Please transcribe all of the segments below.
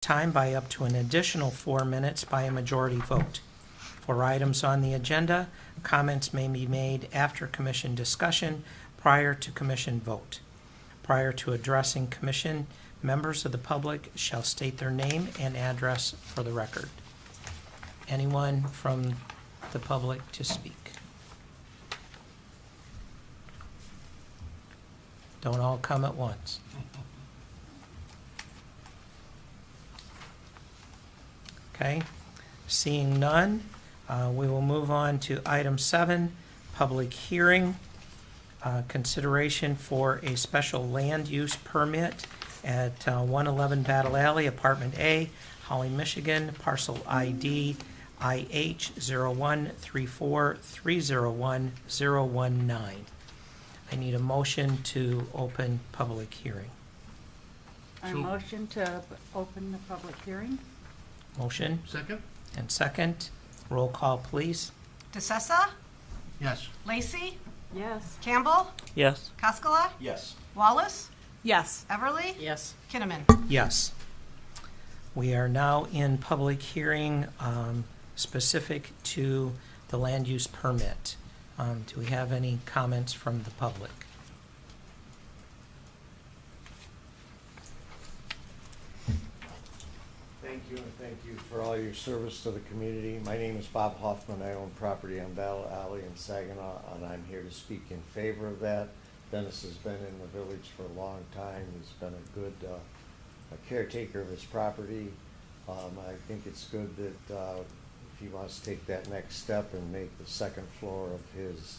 time by up to an additional 4 minutes by a majority vote. For items on the agenda, comments may be made after commission discussion prior to commission vote. Prior to addressing commission, members of the public shall state their name and address for the record. Anyone from the public to speak? Don't all come at once. Okay, seeing none, we will move on to item 7, public hearing. Consideration for a special land use permit at 111 Battle Alley, Apartment A, Holly, Michigan, parcel ID IH0134301019. I need a motion to open public hearing. I motion to open the public hearing. Motion Second? and second. Roll call, please. DeSessa, Yes. Lacey, Yes. Campbell, Yes. Koskela, Yes. Wallace, Yes. Everly, Yes. Kinnaman. Yes. We are now in public hearing specific to the land use permit. Do we have any comments from the public? Thank you, and thank you for all your service to the community. My name is Bob Hoffman. I own property on Battle Alley in Saginaw, and I'm here to speak in favor of that. Dennis has been in the village for a long time. He's been a good caretaker of his property. I think it's good that if he wants to take that next step and make the second floor of his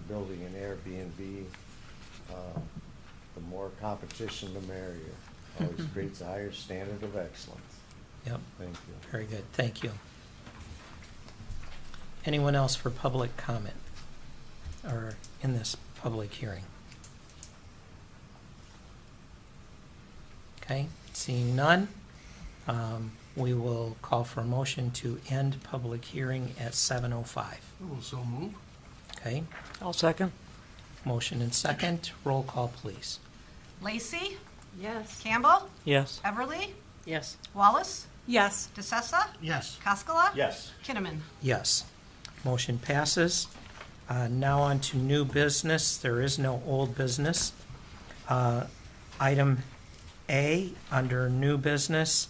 building an Airbnb, the more competition, the merrier. Always creates a higher standard of excellence. Yep, Thank you. very good. Thank you. Anyone else for public comment or in this public hearing? Okay, seeing none, we will call for a motion to end public hearing at 7:05. Will so move? Okay, I'll second. motion and second. Roll call, please. Lacey, Yes. Campbell, Yes. Everly, Yes. Wallace, Yes. DeSessa, Yes. Koskela, Yes. Kinnaman. Yes. Motion passes. Now on to new business. There is no old business. Item A, under new business,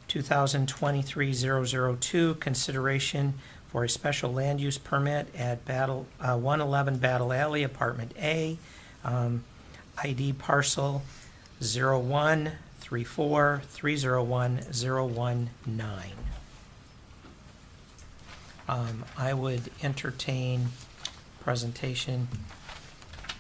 2023-002, consideration for a special land use permit at 111 Battle Alley, Apartment A, ID parcel 0134301019. I would entertain presentation.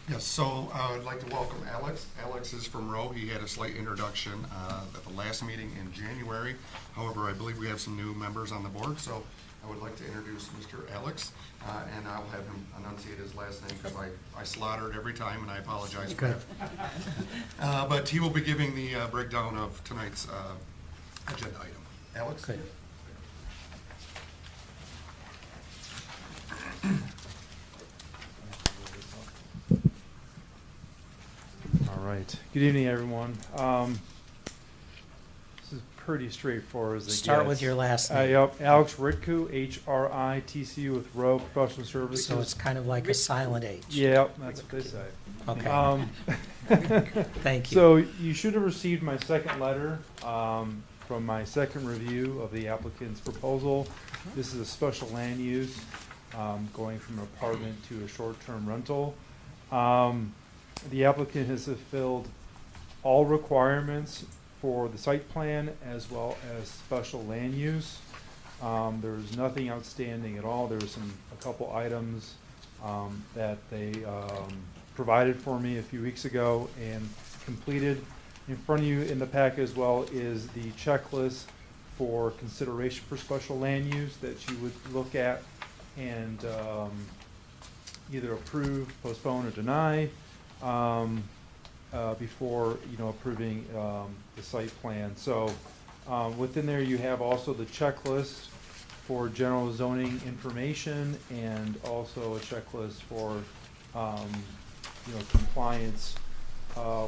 Yes, so I'd like to welcome Alex. Alex is from Rowe. He had a slight introduction at the last meeting in January. However, I believe we have some new members on the board, so I would like to introduce Mr. Alex, and I'll have him enunciate his last name because I slaughter it every time, and I apologize for that. But he will be giving the breakdown of tonight's agenda item. Alex? Good. All right. Good evening, everyone. This is pretty straightforward as it gets. Start with your last name. Yep, Alex Ritku, HRITCU with Rowe Professional Services. So it's kind of like a silent H. Yep, that's what they say. Okay, thank you. So you should have received my second letter from my second review of the applicant's proposal. This is a special land use going from an apartment to a short-term rental. The applicant has fulfilled all requirements for the site plan as well as special land use. There's nothing outstanding at all. There's a couple items that they provided for me a few weeks ago and completed. In front of you in the pack as well is the checklist for consideration for special land use that you would look at and either approve, postpone, or deny before approving the site plan. So within there you have also the checklist for general zoning information and also a checklist for compliance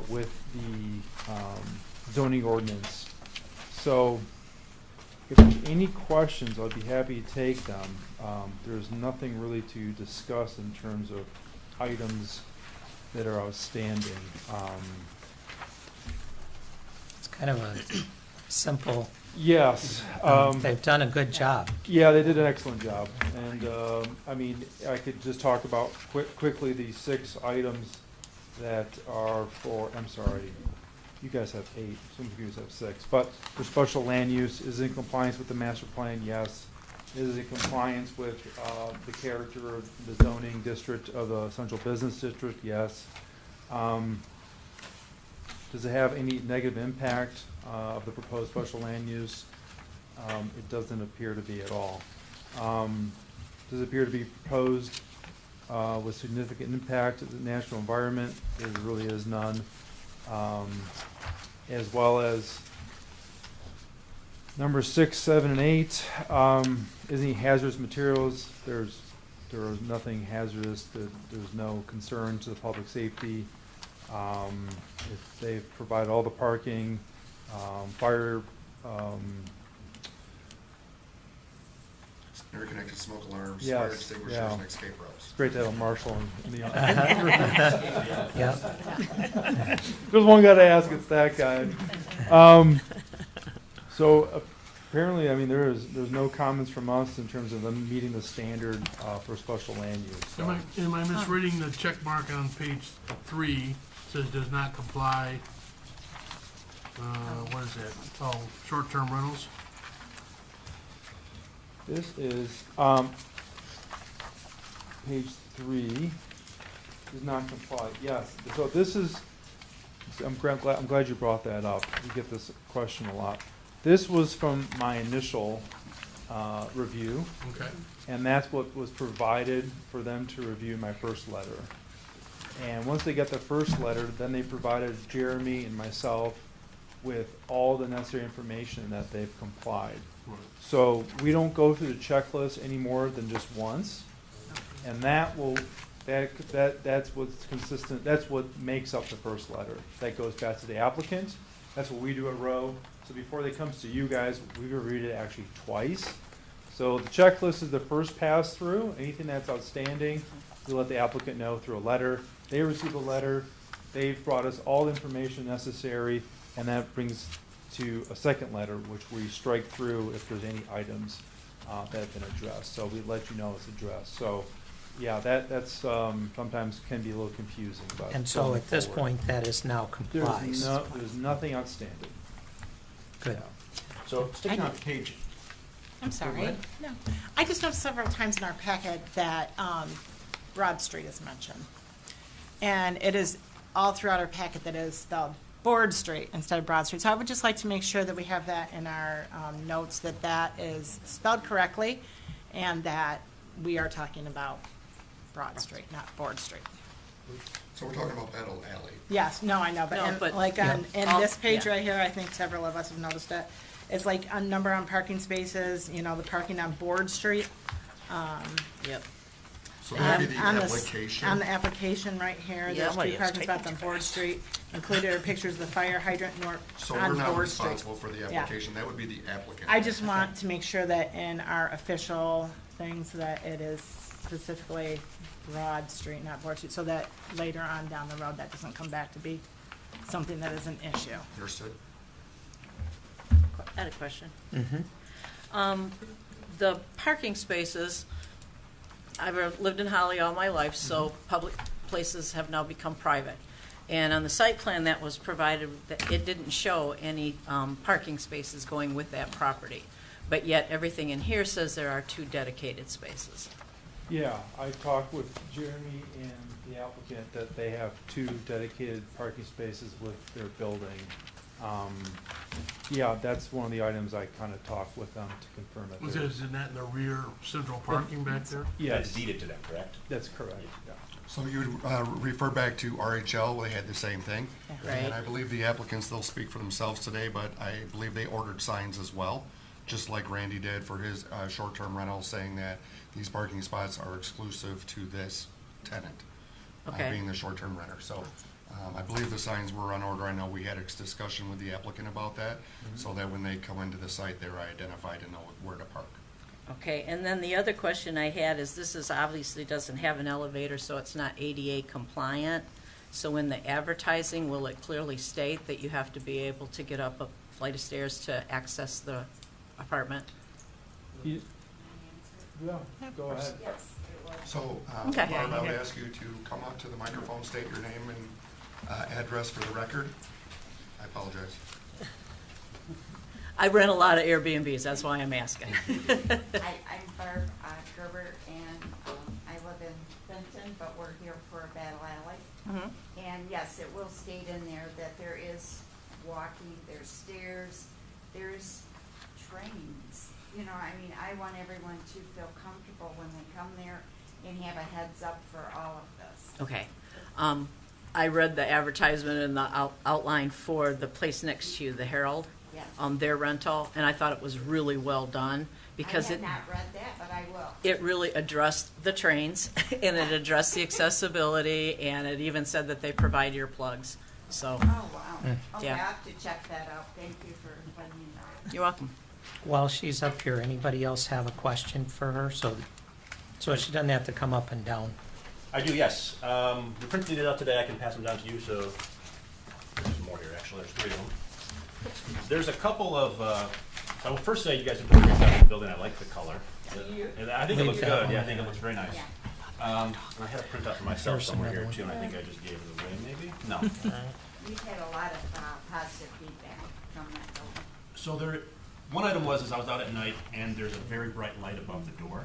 with the zoning ordinance. So if there's any questions, I'd be happy to take them. There's nothing really to discuss in terms of items that are outstanding. It's kind of a simple, Yes. they've done a good job. Yeah, they did an excellent job. And, I mean, I could just talk about quickly the 6 items that are for, I'm sorry, you guys have 8, some of you have 6. But for special land use, is it in compliance with the master plan? Yes. Is it in compliance with the character of the zoning district of the central business district? Yes. Does it have any negative impact of the proposed special land use? It doesn't appear to be at all. Does it appear to be proposed with significant impact to the natural environment? There really is none. As well as number 6, 7, and 8, is any hazardous materials? There is nothing hazardous. There's no concern to the public safety. If they've provided all the parking, fire, Interconnected smoke alarms, Yes, fire extinguishers, yeah. and escape routes. it's great to have a marshal in the Yeah, There's one guy to ask, it's that guy. So apparently, I mean, there's no comments from us in terms of them meeting the standard for special land use. So. Am I misreading the check mark on page 3, says does not comply? What is that? Oh, short-term rentals? This is, page 3, does not comply, yes. So this is, I'm glad you brought that up. We get this question a lot. This was from my initial review, Okay. and that's what was provided for them to review my first letter. And once they got the first letter, then they provided Jeremy and myself with all the necessary information that they've complied. Right. So we don't go through the checklist any more than just once, and that's what's consistent. That's what makes up the first letter. That goes back to the applicant. That's what we do at Rowe. So before they comes to you guys, we reviewed it actually twice. So the checklist is the first pass through. Anything that's outstanding, we let the applicant know through a letter. They receive a letter. They've brought us all the information necessary, and that brings to a second letter, which we strike through if there's any items that have been addressed. So we let you know it's addressed. So, yeah, that's sometimes can be a little confusing. But and so going at this forward, point, that is now complies. there's nothing outstanding. Good. So sticking on page, I'm Go sorry. ahead. No. I just noticed several times in our packet that Broad Street is mentioned. And it is all throughout our packet that is spelled Board Street instead of Broad Street. So I would just like to make sure that we have that in our notes, that that is spelled correctly and that we are talking about Broad Street, not Board Street. So we're talking about Battle Alley. Yes, no, I know, but, No, in, but- like on, in All- this page yeah. right here, I think several of us have noticed it. It's like a number on parking spaces, you know, the parking on Board Street. Yep. So that'd be the On application. On the application right here, Yeah, there's well, two yeah, parking it's spots taking on too Board fast. Street. Included are pictures of the fire hydrant So on we're not Board Street. responsible for the Yeah. application. That would be the applicant. I just want to make sure that in our official things that it is specifically Broad Street, not Board Street, so that later on down the road, that doesn't come back to be something that is an issue. Understood? I had a question. Mm-hmm. The parking spaces, I've lived in Holly all my life, so public places have now become private. And on the site plan that was provided, that it didn't show any parking spaces going with that property. But yet, everything in here says there are 2 dedicated spaces. Yeah, I talked with Jeremy and the applicant that they have 2 dedicated parking spaces with their building. Yeah, that's one of the items I kind of talked with them to confirm it. Isn't that in the rear central parking back there? that Yes, is deeded to them, correct? that's correct, yeah. So you would refer back to RHL, they had the same thing. Right. And I believe the applicants, they'll speak for themselves today, but I believe they ordered signs as well, just like Randy did for his short-term rental, saying that these parking spots are exclusive to this tenant, Okay. being the short-term renter. So I believe the signs were on order. I know we had a discussion with the applicant about that, so that when they come into the site, they're identified and know where to park. Okay, and then the other question I had is, this is obviously doesn't have an elevator, so it's not ADA compliant. So in the advertising, will it clearly state that you have to be able to get up a flight of stairs to access the apartment? Yeah, go ahead. So, Okay. Barb, I would ask you to come up to the microphone, state your name and address for the record. I apologize. I rent a lot of Airbnbs, that's why I'm asking. I'm Barb Gerber, and I live in Benton, but we're here for Battle Alley. Mhm. And yes, it will state in there that there is walking, there's stairs, there's trains. You know, I mean, I want everyone to feel comfortable when they come there and have a heads up for all of this. Okay. I read the advertisement and the outline for the place next to you, the Herald. Yes. Their rental, and I thought it was really well done because I have not read that, but I will. it really addressed the trains and it addressed the accessibility, and it even said that they provide earplugs. So, Oh, wow. Okay, Yeah. I'll have to check that out. Thank you for letting me know. you're welcome. While she's up here, anybody else have a question for her? So she doesn't have to come up and down. I do, yes. We printed it out today. I can pass them down to you, so there's more here, actually. There's 3 of them. There's a couple of, I will first say you guys have done a great job with the building. I like the color. And I think it looks good. Yeah, I think it looks very nice. Yeah. And I had a printout for myself Here's somewhere another here, one. too, and I think I just gave it away, maybe? No. We've had a lot of positive feedback from that building. So one item was, I was out at night, and there's a very bright light above the door.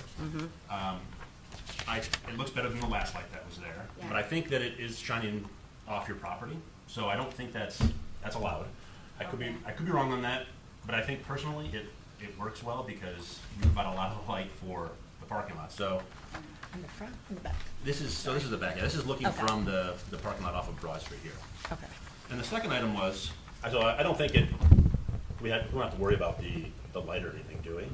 It looks better than the last light that was there, Yeah. but I think that it is shining off your property, so I don't think that's allowed. I could be wrong on that, but I think personally it works well because you provide a lot of light for the parking lot. So In the front, in the back. this is the back. Yeah, this is looking Okay. from the parking lot off of Broad Street here. Okay. And the second item was, so I don't think we don't have to worry about the light or anything, do we?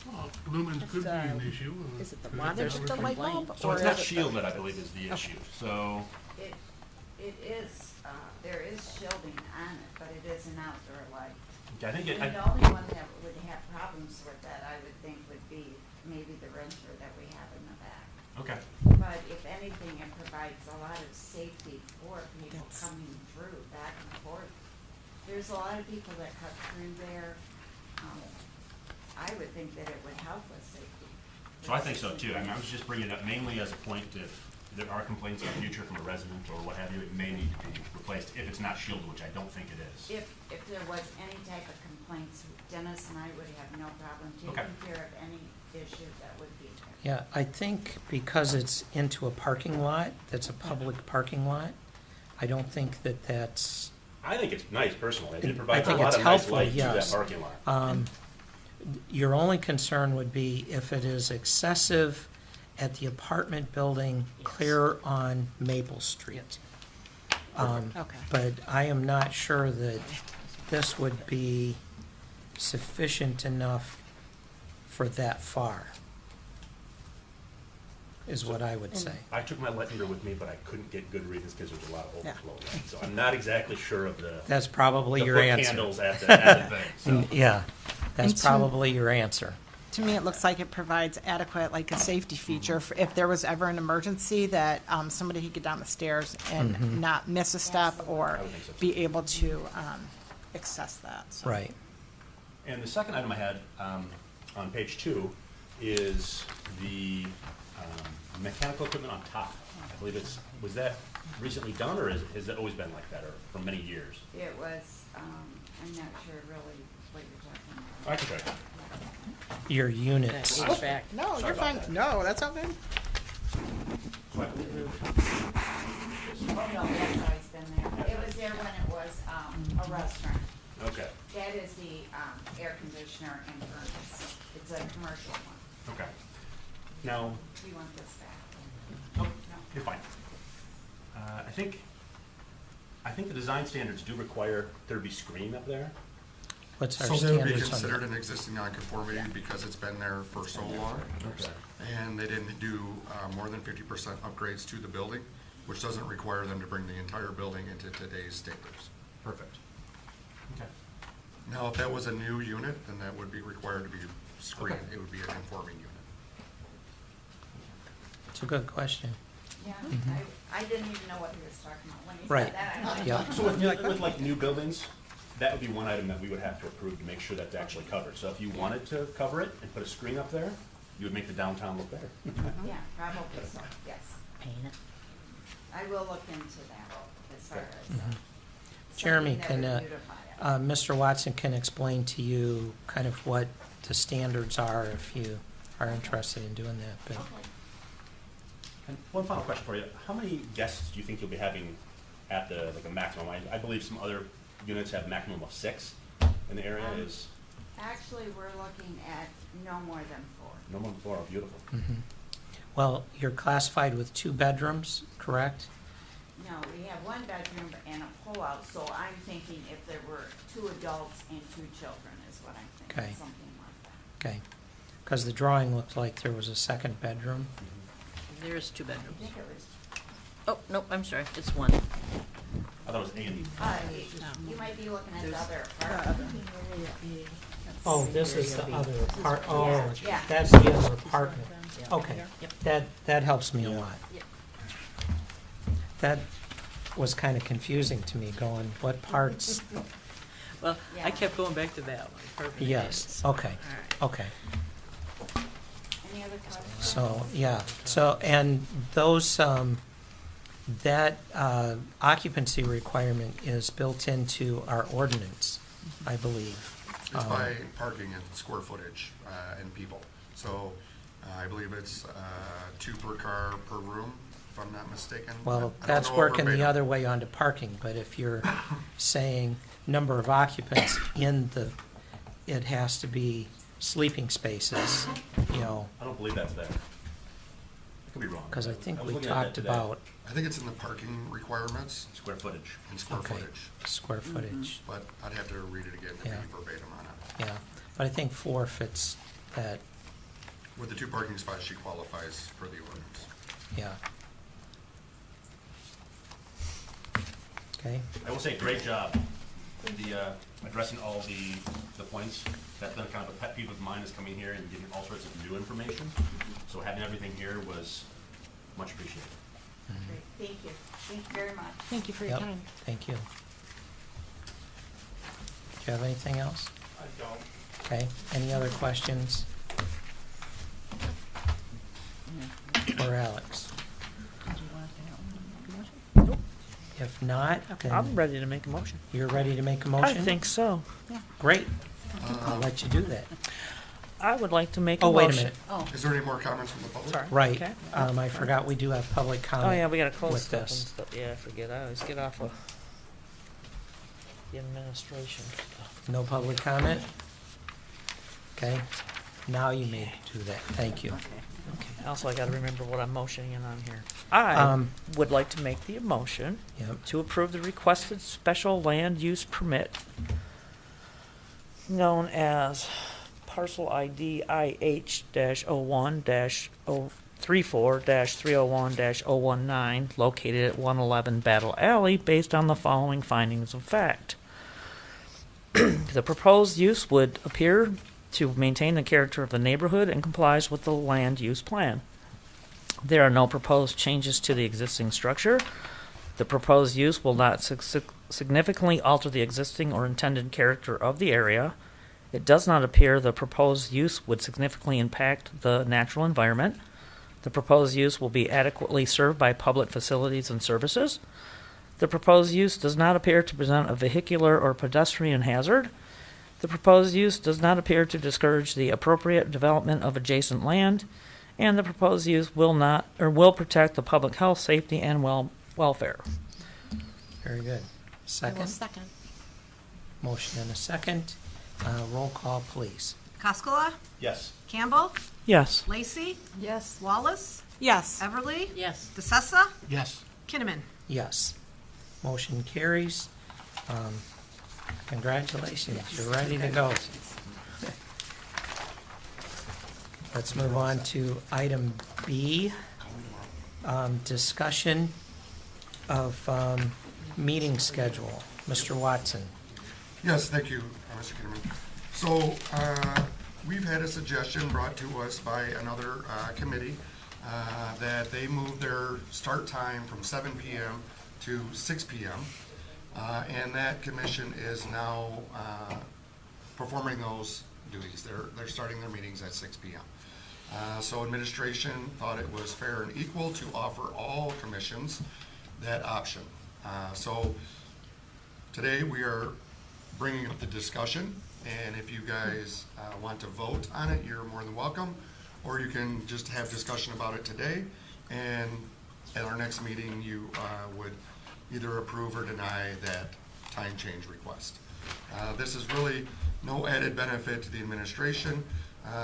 Well, lumens could be an issue. Is it the Could wattage of the light bulb? So or it's is not it the- shielded, I believe, is the issue. So It is, there is shielding on it, but it is an outdoor light. I think And it. the only one that would have problems with that, I would think, would be maybe the renter that we have in the back. Okay. But if anything, it provides a lot of safety for people That's- coming through back and forth. There's a lot of people that cut through there. I would think that it would help with safety. So I think so too. I mean, I was just bringing it up mainly as a point if there are complaints in the future from a resident or what have you, it may need to be replaced if it's not shielded, which I don't think it is. If there was any type of complaints, Dennis and I would have no problem Okay. taking care of any issue that would be there. Yeah, I think because it's into a parking lot, that's a public parking lot, I don't think that's, I think it's nice personally. I It provides a think lot it's of nice helpful, light to that yes. parking lot. your only concern would be if it is excessive at the apartment building clear on Maple Street. Okay. But I am not sure that this would be sufficient enough for that far, is what I would say. I took my light meter with me, but I couldn't get good readings because there's a lot of Yeah. overflow. Light. So I'm not exactly sure of the That's probably your foot answer. candles at the thing. So. Yeah, that's And to- probably your answer. To me, it looks like it provides adequate, like a safety feature for if there was ever an emergency that somebody could get down the stairs and not miss a step or I would think so, too. be able to access that. So. Right. And the second item I had on page 2 is the mechanical equipment on top. I believe was that recently done, or has it always been like that, or for many years? It was, I'm not sure really what you're talking about. I can try that. Your units. HVAC. No, Sorry you're about fine. that. No, that's all good. So I believe Oh, no, that's always been there. It was there when it was a restaurant. Okay. That is the air conditioner and furnace. It's a commercial one. Okay. Now, Do you want this back? oh, No. you're fine. I think the design standards do require there to be screening up there. What's our So that would be standards on considered that? an existing nonconformity because it's been there for so long. Okay. And they didn't do more than 50% upgrades to the building. which doesn't require them to bring the entire building into today's standards. Perfect. Okay. Now, if that was a new unit, then that would be required to be screened. Okay. It would be a conforming unit. It's a good question. Yeah, I didn't even know what he was talking about when he Right. said that. I'm like, Yeah. So with like new buildings, that would be one item that we would have to approve to make sure that's actually covered. So if you wanted to cover it and put a screen up there, you would make the downtown look better. Yeah, probably so, yes. Paint it. I will look into that as far as. Jeremy, something that can, would beautify it. Mr. Watson can explain to you kind of what the standards are if you are interested in doing that, but. And one final question for you. How many guests do you think you'll be having at the, like a maximum? I believe some other units have maximum of 6 in the area is, Actually, we're looking at no more than 4. no more than 4, oh, beautiful. Mhm. Well, you're classified with 2 bedrooms, correct? No, we have 1 bedroom and a pull-out, so I'm thinking if there were 2 adults and 2 children is what I'm thinking, Okay. something like that. Okay. Because the drawing looked like there was a 2nd bedroom. There's 2 I bedrooms. think it was, Oh, nope, I'm sorry, it's 1. I thought it was Andy. you might be looking at the other apartment. Oh, this is the other part, oh, Yeah. that's the other apartment. Okay, that helps me a lot. Yep. That was kind of confusing to me, going, what parts? Well, Yeah. I kept going back to that one. Perfect. Yes, okay, All right. okay. Any other questions? So, yeah, so, and those, that occupancy requirement is built into our ordinance, I believe. It's by parking and square footage and people. So I believe it's 2 per car per room, if I'm not mistaken. I Well, don't that's know working the verbatim. other way onto parking, but if you're saying number of occupants in the, it has to be sleeping spaces, you know, I don't believe that's there. I could be wrong. because I think was we looking at that talked today. about, I think it's in the parking requirements Square footage. and square okay, footage, square footage, but I'd have to read it again to be Yeah. verbatim on it. yeah. But I think 4 fits that, With the 2 parking spots, she qualifies for the ordinance. yeah. Okay, I will say, great job in the, addressing all the points. That's been kind of a pet peeve of mine, is coming here and getting all sorts of new information. So having everything here was much appreciated. Great, thank you. Thank you very much. Thank you for your yep, time. thank you. Do you have anything else? I don't. Okay, any other questions for Alex? If not, I'm then ready to make a motion. you're ready to make a I motion? think so. Great. I'll let you do that. I would like to make a Oh, motion. wait a minute. Oh, Is there any more comments from the public? Sorry. Right. Okay. I forgot we do have public comment. Oh, yeah, we gotta close with stuff and this. stuff. Yeah, I forget. I always get off of the administration stuff. No public comment? Okay, now you may do that. Thank you. Okay. Also, I gotta remember what I'm motioning in on here. I Um, would like to make the motion Yep, to approve the requested special land use permit known as parcel ID IH-01-034-301-019 located at 111 Battle Alley based on the following findings of fact. The proposed use would appear to maintain the character of the neighborhood and complies with the land use plan. There are no proposed changes to the existing structure. The proposed use will not significantly alter the existing or intended character of the area. It does not appear the proposed use would significantly impact the natural environment. The proposed use will be adequately served by public facilities and services. The proposed use does not appear to present a vehicular or pedestrian hazard. The proposed use does not appear to discourage the appropriate development of adjacent land, and the proposed use will protect the public health, safety, and welfare. very good. I will Second, second. motion and a second. Roll call, please. Koskela, Yes. Campbell, Yes. Lacey, yes. Wallace, Yes. Everly, Yes. DeSessa, Yes. Kinnaman. Yes. Motion carries. Congratulations, you're ready to go. Let's move on to item B, discussion of meeting schedule. Mr. Watson. Yes, thank you, Mr. Kinnaman. So, we've had a suggestion brought to us by another committee that they move their start time from 7 p.m. to 6 p.m. And that commission is now performing those duties. They're starting their meetings at 6 p.m. So administration thought it was fair and equal to offer all commissions that option. So today we are bringing up the discussion, and if you guys want to vote on it, you're more than welcome. Or you can just have discussion about it today, and at our next meeting, you would either approve or deny that time change request. This is really no added benefit to the administration.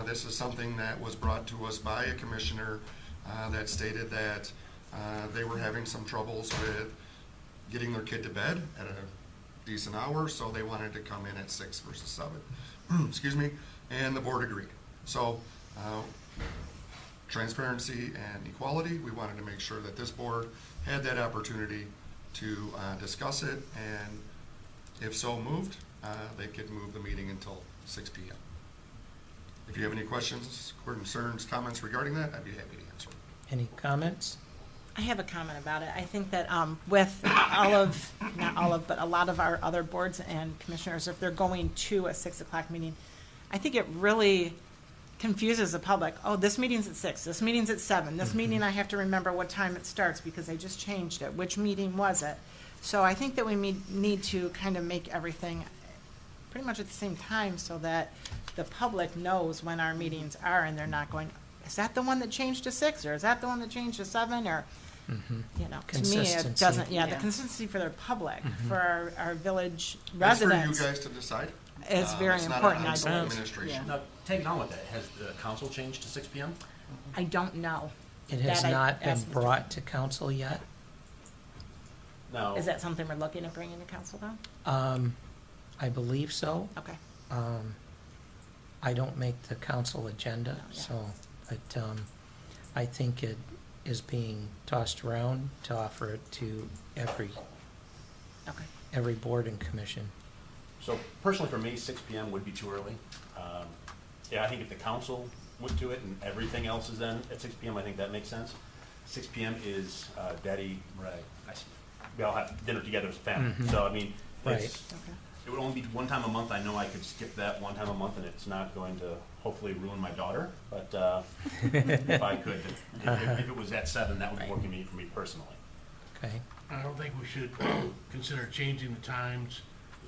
This is something that was brought to us by a commissioner that stated that they were having some troubles with getting their kid to bed at a decent hour, so they wanted to come in at 6 versus 7. Excuse me, and the board agreed. So, transparency and equality, we wanted to make sure that this board had that opportunity to discuss it, and if so moved, they could move the meeting until 6 p.m. If you have any questions, concerns, comments regarding that, I'd be happy to answer. Any comments? I have a comment about it. I think that with not all of, but a lot of our other boards and commissioners, if they're going to a 6 o'clock meeting, I think it really confuses the public. Oh, this meeting's at 6, this meeting's at 7, this meeting I have to remember what time it starts because they just changed it. Which meeting was it? So I think that we need to kind of make everything pretty much at the same time so that the public knows when our meetings are and they're not going, is that the one that changed to 6 or is that the one that changed to 7 or, you know, to me it Consistency. doesn't, the Yeah. consistency for their public, for our village That's for residents. you guys to decide. Is very It's not important, on I the believe. administration. Now, taking on with that, has the council changed to 6 p.m.? I don't know. It has That I not been asked Mr. brought to council yet. No. Is that something we're looking at bringing to council though? I believe so. Okay. I don't make the council agenda, yeah. so I think it is being tossed around to offer it to Okay. every board and commission. So personally, for me, 6 p.m. would be too early. Yeah, I think if the council went to it and everything else is then at 6 p.m., I think that makes sense. 6 p.m. is daddy, we all have dinner together as a family. So, I mean, Right. Okay. it would only be one time a month. I know I could skip that one time a month, and it's not going to hopefully ruin my daughter. But if I could, if it was at 7, that would work for me personally. Okay? I don't think we should consider changing the times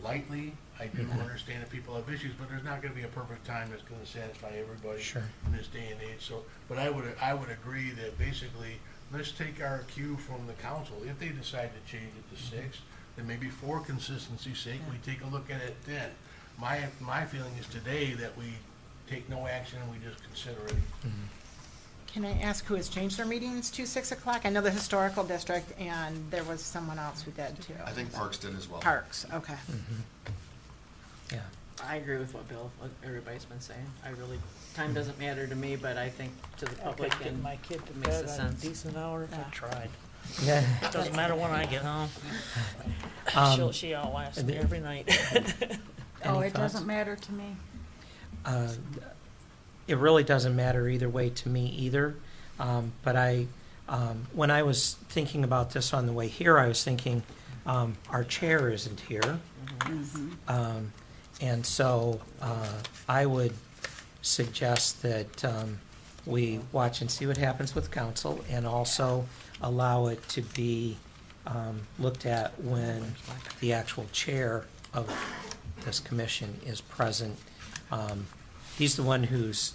lightly. I do understand that people have issues, but there's not gonna be a perfect time that's gonna satisfy everybody Sure. in this day and age. So, but I would agree that basically, let's take our cue from the council. If they decide to change it to 6, then maybe for consistency's sake, we take a look at it then. My feeling is today that we take no action and we just consider it. Can I ask who has changed their meetings to 6 o'clock? I know the historical district and there was someone else who did too. I think Parks did as well. Parks, okay. Yeah. I agree with what everybody's been saying. I really, time doesn't matter to me, but I think to the I public could get and my kid to makes bed a on a sense. decent hour if I Yeah. tried. Yeah. Doesn't matter when I get home. She outlasts me every night. Oh, Any it thoughts? doesn't matter to me. It really doesn't matter either way to me either. But when I was thinking about this on the way here, I was thinking, our chair isn't here. And so I would suggest that we watch and see what happens with council and also allow it to be looked at when the actual chair of this commission is present. He's the one who's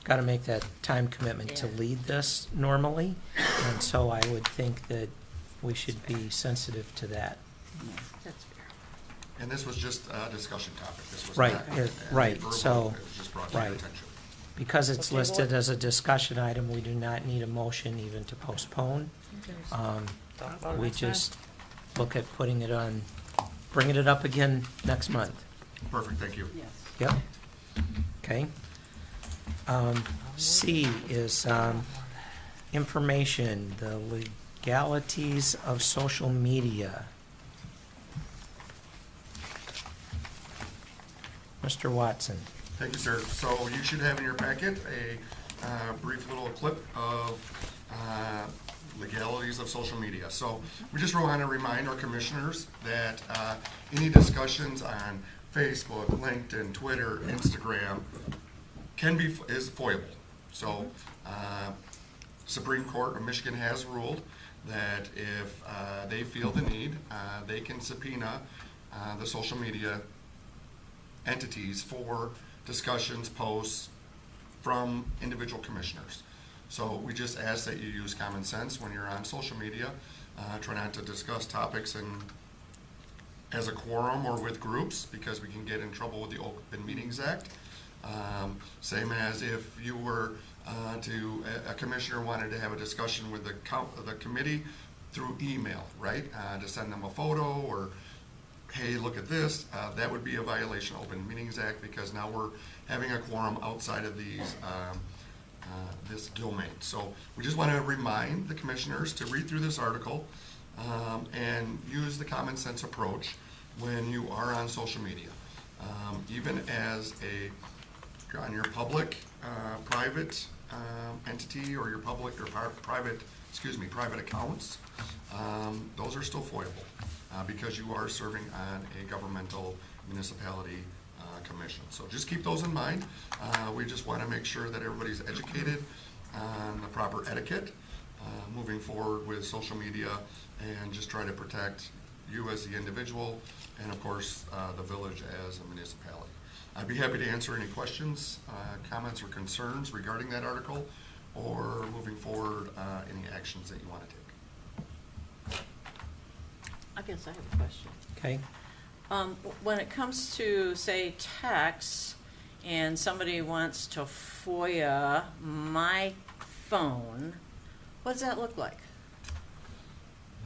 got to make that time commitment to lead this normally, and so I would think that we should be sensitive to that. That's fair. And this was just a discussion topic. This was Right, not right, verbal. so- It was just brought to your right. attention. Because it's Okay, listed what- as a discussion item, we do not need a motion even to postpone. Talk about it We next time. just look at putting it on, bringing it up again next month. Perfect, thank you. Yes. Yep. Okay. C is information, the legalities of social media. Mr. Watson. Thank you, sir. So you should have in your packet a brief little clip of legalities of social media. So we just want to remind our commissioners that any discussions on Facebook, LinkedIn, Twitter, Instagram is foiable. So Supreme Court of Michigan has ruled that if they feel the need, they can subpoena the social media entities for discussions, posts from individual commissioners. So we just ask that you use common sense when you're on social media. Try not to discuss topics as a quorum or with groups, because we can get in trouble with the Open Meetings Act. Same as if you were a commissioner wanted to have a discussion with the committee through email, right? To send them a photo or, hey, look at this, that would be a violation of Open Meetings Act, because now we're having a quorum outside of this domain. So we just want to remind the commissioners to read through this article and use the common sense approach when you are on social media. Even as on your public, private entity, or your public or private accounts, those are still foiable because you are serving on a governmental municipality commission. So just keep those in mind. We just want to make sure that everybody's educated on the proper etiquette moving forward with social media, and just try to protect you as the individual, and of course the village as a municipality. I'd be happy to answer any questions, comments, or concerns regarding that article, or moving forward, any actions that you want to take. I guess I have a question. Okay. When it comes to, say, text, and somebody wants to FOIA my phone, what does that look like?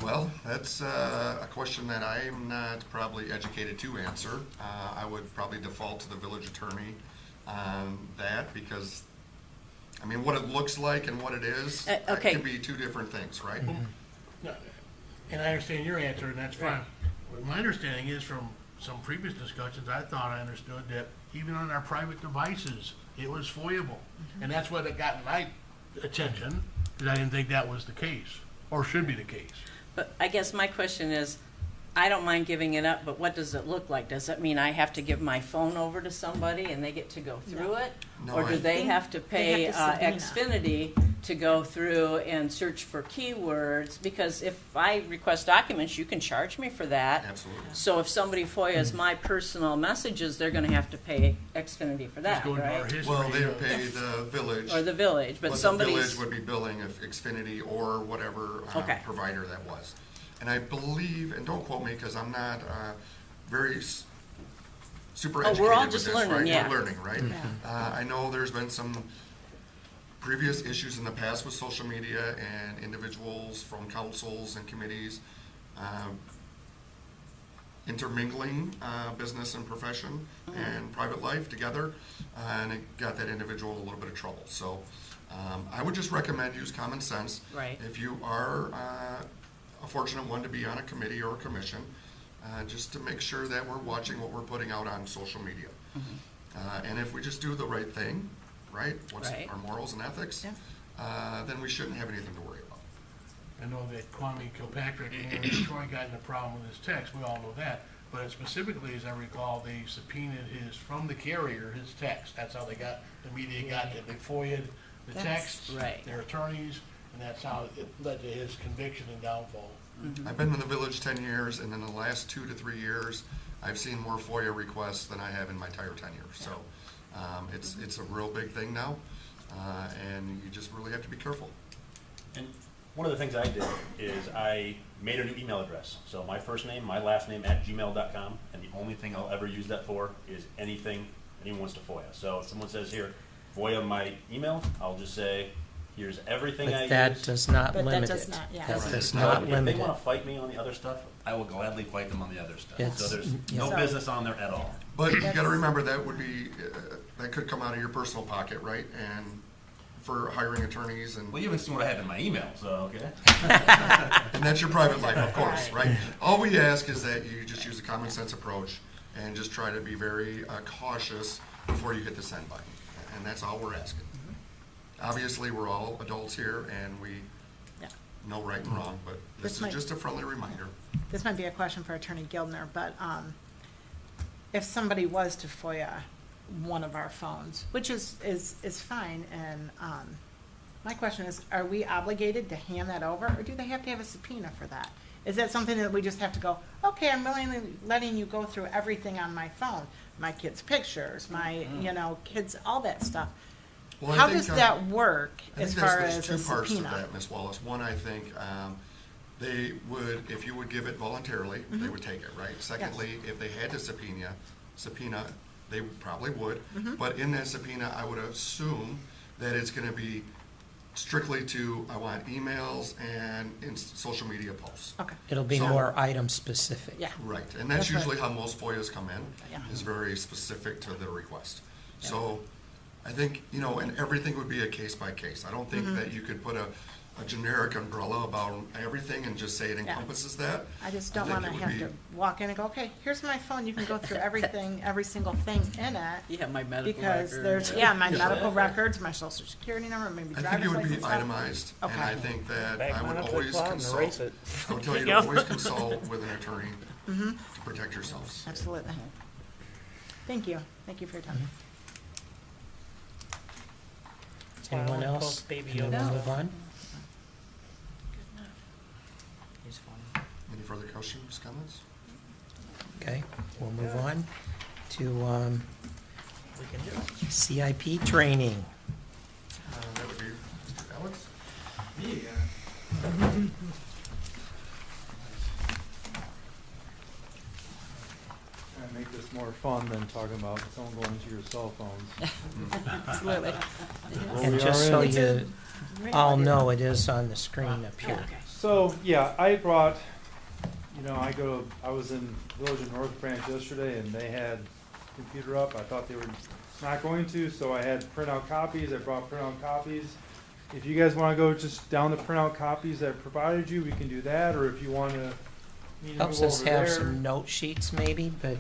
Well, that's a question that I'm not probably educated to answer. I would probably default to the village attorney on that, because, I mean, what it looks like and what it is, okay. can be two different things, right? No, and I understand your answer, and that's fine. Right. What my understanding is, from some previous discussions, I thought I understood that even on our private devices, it was FOIAble. And that's what it got my attention, because I didn't think that was the case, or should be the case. But I guess my question is, I don't mind giving it up, but what does it look like? Does that mean I have to give my phone over to somebody and they get to go through it? No, Or do they have to pay They have to Xfinity to go through and search for keywords? Because if I request documents, you can charge me for that. Absolutely. So if somebody FOIAs my personal messages, they're gonna have to pay Xfinity for that, Just go into our right? history. Well, they of- pay the village. Or the village, but the somebody's. village would be billing if Xfinity or whatever Okay. provider that was. And I believe, and don't quote me because I'm not very super Oh, educated we're all with just this, learning, right? yeah. We're learning, right? I know there's been some previous issues in the past with social media and individuals from councils and committees intermingling business and profession and private life together, and it got that individual in a little bit of trouble. So I would just recommend use common sense. Right. If you are a fortunate one to be on a committee or a commission, just to make sure that we're watching what we're putting out on social media. And if we just do the right thing, right, what's Right. our morals and ethics, then we shouldn't have anything to worry about. I know that Kwame Kilpatrick and Troy got in a problem with his text, we all know that. But specifically, as I recall, they subpoenaed from the carrier, his text. That's how they got, the media got it. They FOIA'd the text, right. their attorneys, and that's how it led to his conviction and downfall. I've been with the village 10 years, and in the last 2 to 3 years, I've seen more FOIA requests than I have in my entire tenure. So it's a real big thing now, and you just really have to be careful. And one of the things I did is I made a new email address. So my first name, my last name @gmail.com, and the only thing I'll ever use that for is anything anyone wants to FOIA. So if someone says here, FOIA my email, I'll just say, here's everything I But use. that does not But that limit does it. not, yeah. That Right. does Now, not if limit they it. want to fight me on the other stuff, I will gladly fight them on the other stuff. It's- So there's yeah. no So- business on there at all. But you got to remember that would be that could come out of your personal pocket, right? And for hiring attorneys and. Well, you haven't seen what I have in my email, so, okay. And that's your private life, of course, right? All we ask is that you just use a common sense approach and just try to be very cautious before you hit the send button. And that's all we're asking. Obviously, we're all adults here and we Yeah. know right and wrong, but This this is might- just a friendly reminder. This might be a question for Attorney Gildner, but if somebody was to FOIA one of our phones, which is fine, and my question is, are we obligated to hand that over, or do they have to have a subpoena for that? Is that something that we just have to go, okay, I'm willingly letting you go through everything on my phone, my kids' pictures, my, kids, all that stuff? Well, I How think, does that work I as think far there's as a two parts to subpoena? that, Ms. Wallace. One, I think they would, if you would give it voluntarily, they would take it, right? Secondly, if they had to subpoena, they probably would. But in that subpoena, I would assume that it's going to be strictly to, I want emails and in social media posts. Okay, It'll be So- more item specific. yeah. Right, and that's That's right. usually how most FOIAs come in, Yeah. is very specific to the request. So I think, and everything would be a case by case. I don't think Mm-hmm. that you could put a generic umbrella about everything and just say it Yeah. encompasses that. I just don't think want to it would have be- to walk in and go, okay, here's my phone, you can go through everything, every single thing in it. Yeah, my medical Because records. there's, my Yeah. medical records, my social security number, maybe I think it driver's would license. be stuff. itemized, and I Okay. think that Back I would mine up to the always cloud and erase consult, it. I would tell you to always consult with an attorney to protect yourselves. Absolutely. Thank you. Thank you for your time. Anyone Well, else? Baby Anyone Yoda. move on? He's fine. Any further questions, comments? Okay, we'll move on to We can do it. CIP training. That would be Mr. Alex? Trying to make this more fun than talking about someone going to your cell phones. Absolutely. Well, And we just are so in- you all know, it is on the screen up here. So, yeah, I brought, I was in Village of North Branch yesterday and they had computer up. I thought they were not going to, so I had printout copies. I brought printout copies. If you guys want to go just down the printout copies that I provided you, we can do that, or if you want to Helps us have some note sheets maybe, but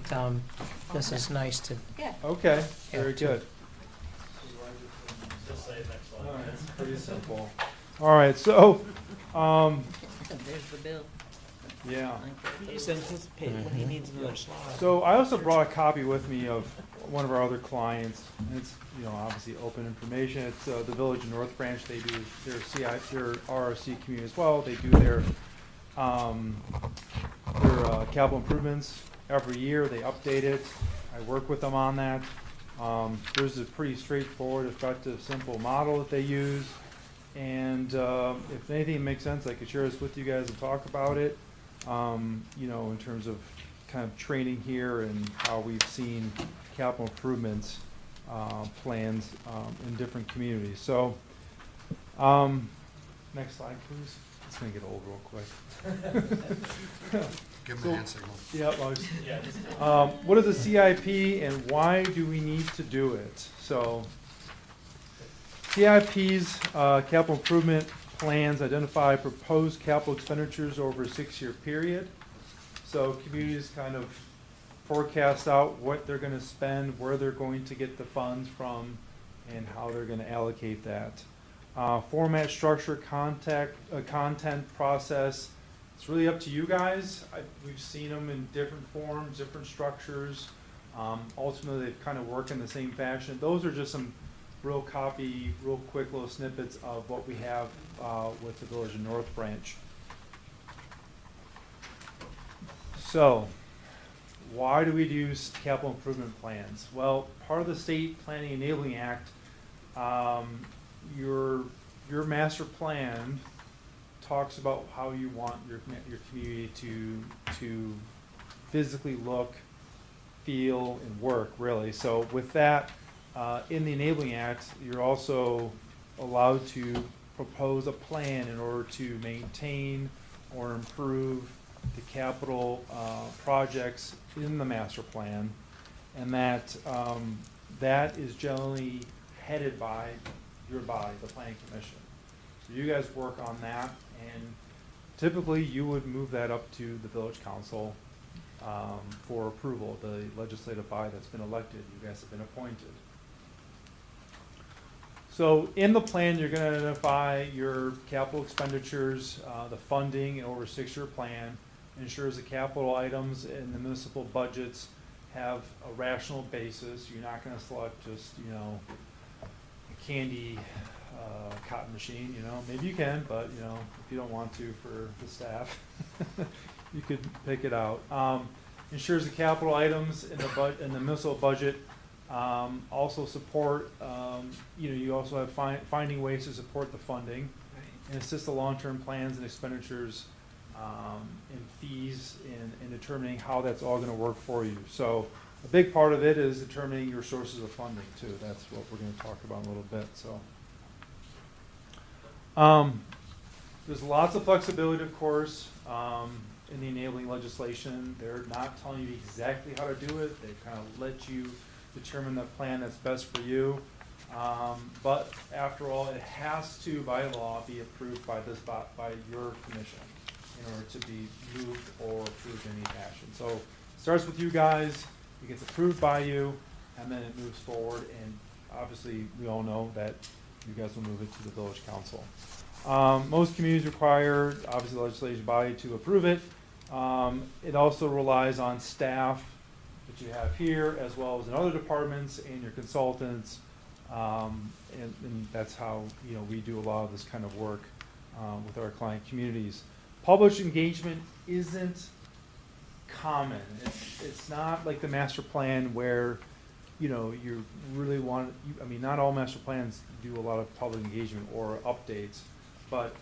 this is nice to, Okay, very Yeah, too. good. Just say it next slide. All right, it's pretty simple. All right, so, There's the bill. yeah. He's anticipating when he needs another slide. So I also brought a copy with me of one of our other clients, and it's, obviously open information. It's the Village of North Branch. They do their their RRC community as well. They do their capital improvements every year. They update it. I work with them on that. There's a pretty straightforward, effective, simple model that they use. And if anything makes sense, I could share this with you guys and talk about it. In terms of kind of training here and how we've seen capital improvements plans in different communities. So, next slide, please. It's gonna get old real quick. Give them a hand signal. Yep. What is a CIP and why do we need to do it? So, CIP's capital improvement plans identify proposed capital expenditures over a 6-year period. So communities kind of forecast out what they're going to spend, where they're going to get the funds from, and how they're going to allocate that. Format, structure, content, process. It's really up to you guys. We've seen them in different forms, different structures. Ultimately, they kind of work in the same fashion. Those are just some real quick little snippets of what we have with the Village of North Branch. So, why do we do capital improvement plans? Well, part of the State Planning Enabling Act, your master plan talks about how you want your community to physically look, feel, and work, really. So with that, in the Enabling Act, you're also allowed to propose a plan in order to maintain or improve the capital projects in the master plan, and that is generally headed by your body, the planning commission. So you guys work on that, and typically you would move that up to the village council for approval, the legislative body that's been elected. You guys have been appointed. So in the plan, you're going to identify your capital expenditures, the funding, and over a 6-year plan ensures the capital items in the municipal budgets have a rational basis. You're not going to select just, you know, a candy cotton machine, you know. Maybe you can, but, you know, if you don't want to for the staff, you could pick it out. Ensures the capital items in the municipal budget also support, you know, you also have finding ways to support the funding and assist the long-term plans and expenditures and fees in determining how that's all going to work for you. So a big part of it is determining your sources of funding too. That's what we're going to talk about in a little bit. So there's lots of flexibility, of course, in the enabling legislation. They're not telling you exactly how to do it. They kind of let you determine the plan that's best for you. But after all, it has to, by law, be approved by your commission in order to be moved or approved in any fashion. So it starts with you guys, it gets approved by you, and then it moves forward. And obviously, we all know that you guys will move it to the village council. Most communities require, obviously, the legislative body to approve it. It also relies on staff that you have here, as well as in other departments and your consultants, and that's how, you know, we do a lot of this kind of work with our client communities. Public engagement isn't common. It's not like the master plan where, you know, you really want. I mean, not all master plans do a lot of public engagement or updates, but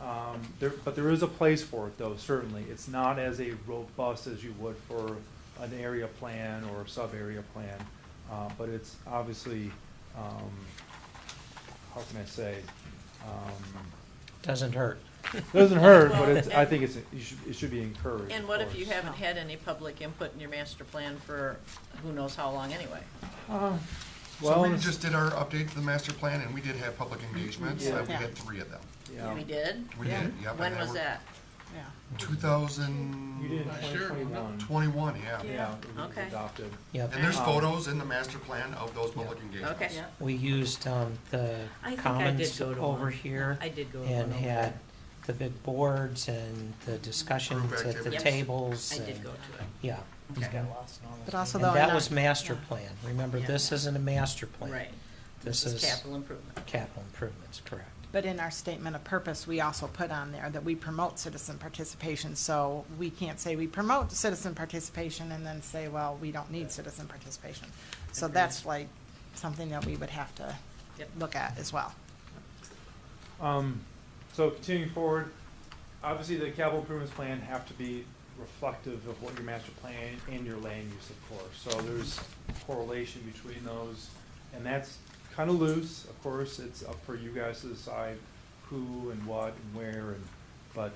there is a place for it, though. Certainly, it's not as a robust as you would for an area plan or a sub-area plan, but it's obviously, how can I say? Doesn't hurt. Doesn't hurt, Well, but it's, I and- think it should be encouraged. And of what if you course. haven't had any public input in your master plan for who knows how long anyway? So Well, we just did our update to the master plan, and we did have public engagements. Yeah. We Yeah. had 3 of them. yeah. We did? We Yeah. did, yep. and When they was were that? Yeah. 2021. 21, yeah. Yeah, it was Okay. adopted. Yep. And there's Um, photos in the master plan of those public engagements. Okay. We used the I think I commons did go to over one. here I did go to and one over had there. the big boards and the discussions Group at the activities. tables. I did and- go to it. Yeah. Okay. But also And though, that in was our- master yeah. plan. Remember, Yeah. this isn't a master plan. Right. This is is capital improvement. capital improvements, correct. But in our statement of purpose, we also put on there that we promote citizen participation. So we can't say we promote citizen participation and then say, well, we don't need citizen participation. So that's like something that we would have to Yep. look at as well. So continuing forward, obviously the capital improvements plan have to be reflective of what your master plan and your land use, of course. So there's correlation between those, and that's kind of loose. Of course, it's up for you guys to decide who and what and where, and but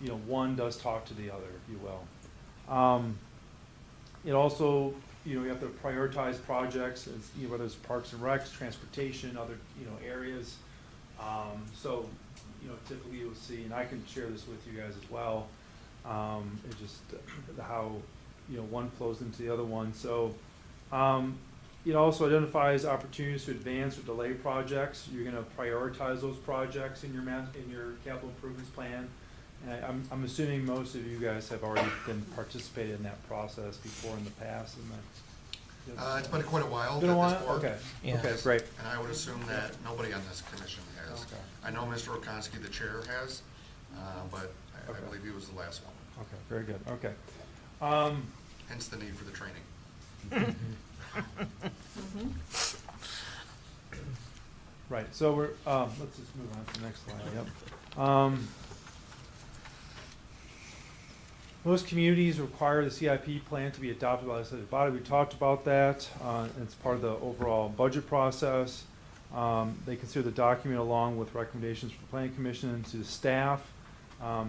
you know, one does talk to the other, if you will. It also, you know, you have to prioritize projects, as, you know, whether it's parks and recs, transportation, other, you know, areas. So, you know, typically you'll see, and I can share this with you guys as well, it just how, you know, one flows into the other one. So, it also identifies opportunities to advance or delay projects. You're gonna prioritize those projects in your capital improvements plan. And I'm assuming most of you guys have already been participated in that process before in the past, and It's been quite a while. been a at while? this board, Okay, Yeah. okay, great. And I would assume that nobody on this commission has. Okay. I know Mr. Okonski, the chair, has, but I Okay. believe he was the last one. Okay, very good, okay. Hence the need for the training. Right, so we're, let's just move on to the next slide, yep. Most communities require the CIP plan to be adopted by the legislative body. We talked about that. It's part of the overall budget process. They consider the document along with recommendations from the planning commission to the staff.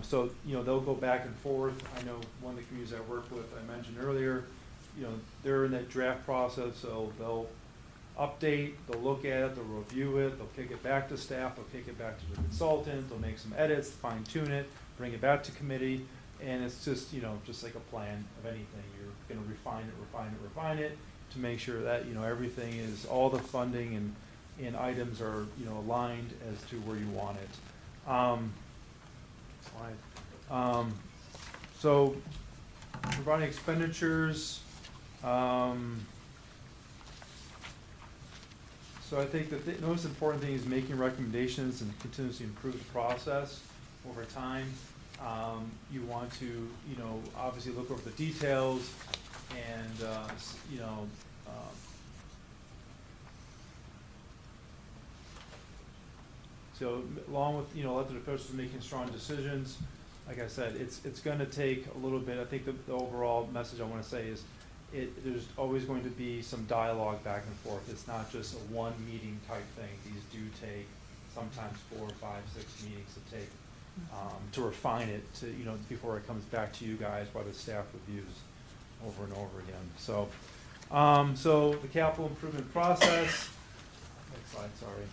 So, you know, they'll go back and forth. I know one of the communities I work with, I mentioned earlier, you know, they're in that draft process, so they'll update, they'll look at it, they'll review it, they'll kick it back to staff, they'll kick it back to the consultant, they'll make some edits, fine tune it, bring it back to committee, and it's just, you know, just like a plan of anything. You're gonna refine it to make sure that, you know, everything is, all the funding and items are, you know, aligned as to where you want it. So providing expenditures, so I think the most important thing is making recommendations and continuously improve the process over time. You want to, you know, obviously look over the details and, you know, so along with, you know, elected officials making strong decisions, like I said, it's gonna take a little bit. I think the overall message I wanna say is there's always going to be some dialogue back and forth. It's not just a one meeting type thing. These do take sometimes 4, 5, 6 meetings to take, to refine it to, you know, before it comes back to you guys by the staff reviews over and over again. So, so the capital improvement process, next slide, sorry.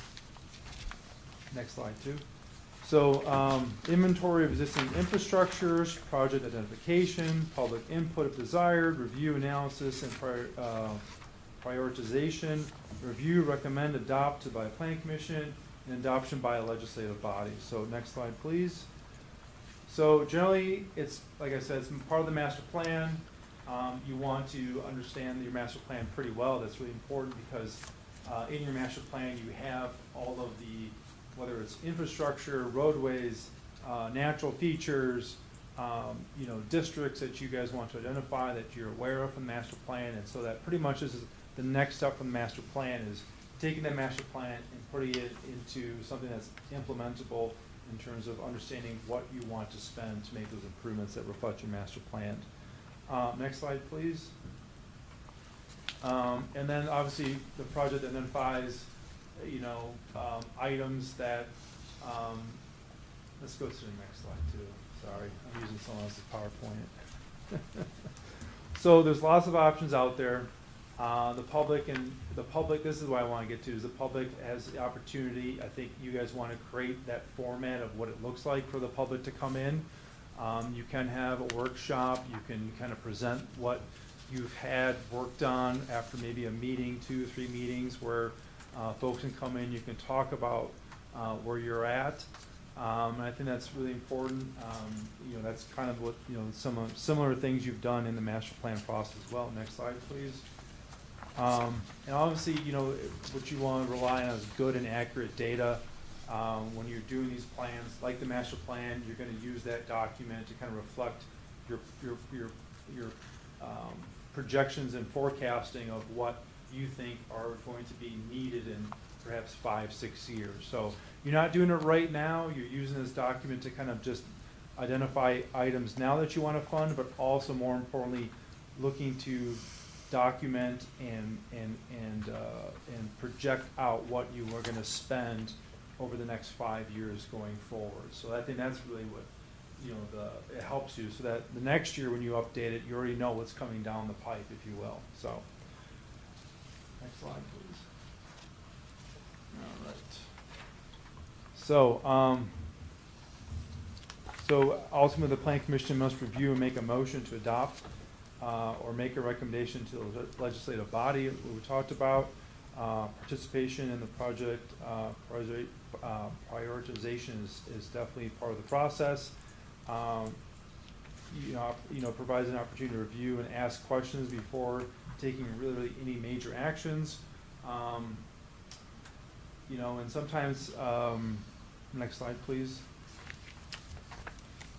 Next slide too. So, inventory of existing infrastructures, project identification, public input if desired, review, analysis, and prioritization, review, recommend, adopt by a planning commission, and adoption by a legislative body. So next slide, please. So generally, it's, like I said, it's part of the master plan. You want to understand your master plan pretty well. That's really important because in your master plan, you have all of the, whether it's infrastructure, roadways, natural features, you know, districts that you guys want to identify that you're aware of from the master plan. And so that pretty much is the next step from the master plan is taking that master plan and putting it into something that's implementable in terms of understanding what you want to spend to make those improvements that reflect your master plan. Next slide, please. And then obviously the project identifies, you know, items that, let's go to the next slide too. Sorry, I'm using someone else's PowerPoint. So there's lots of options out there. The public, this is what I want to get to, is the public has the opportunity. I think you guys want to create that format of what it looks like for the public to come in. You can have a workshop. You can kind of present what you've had worked on after maybe a meeting, 2 or 3 meetings where folks can come in. You can talk about where you're at. And I think that's really important. You know, that's kind of what, you know, some similar things you've done in the master plan process as well. Next slide, please. And obviously, you know, what you want to rely on is good and accurate data. When you're doing these plans, like the master plan, you're going to use that document to kind of reflect your projections and forecasting of what you think are going to be needed in perhaps 5, 6 years. So you're not doing it right now. You're using this document to kind of just identify items now that you want to fund, but also more importantly, looking to document and project out what you are going to spend over the next 5 years going forward. So I think that's really what, you know, it helps you so that the next year when you update it, you already know what's coming down the pipe, if you will. So next slide, please. All right. So so ultimately the Plan Commission must review and make a motion to adopt or make a recommendation to the legislative body, what we talked about. Participation in the project prioritization is definitely part of the process. You know, provides an opportunity to review and ask questions before taking really any major actions. You know, and sometimes, next slide, please.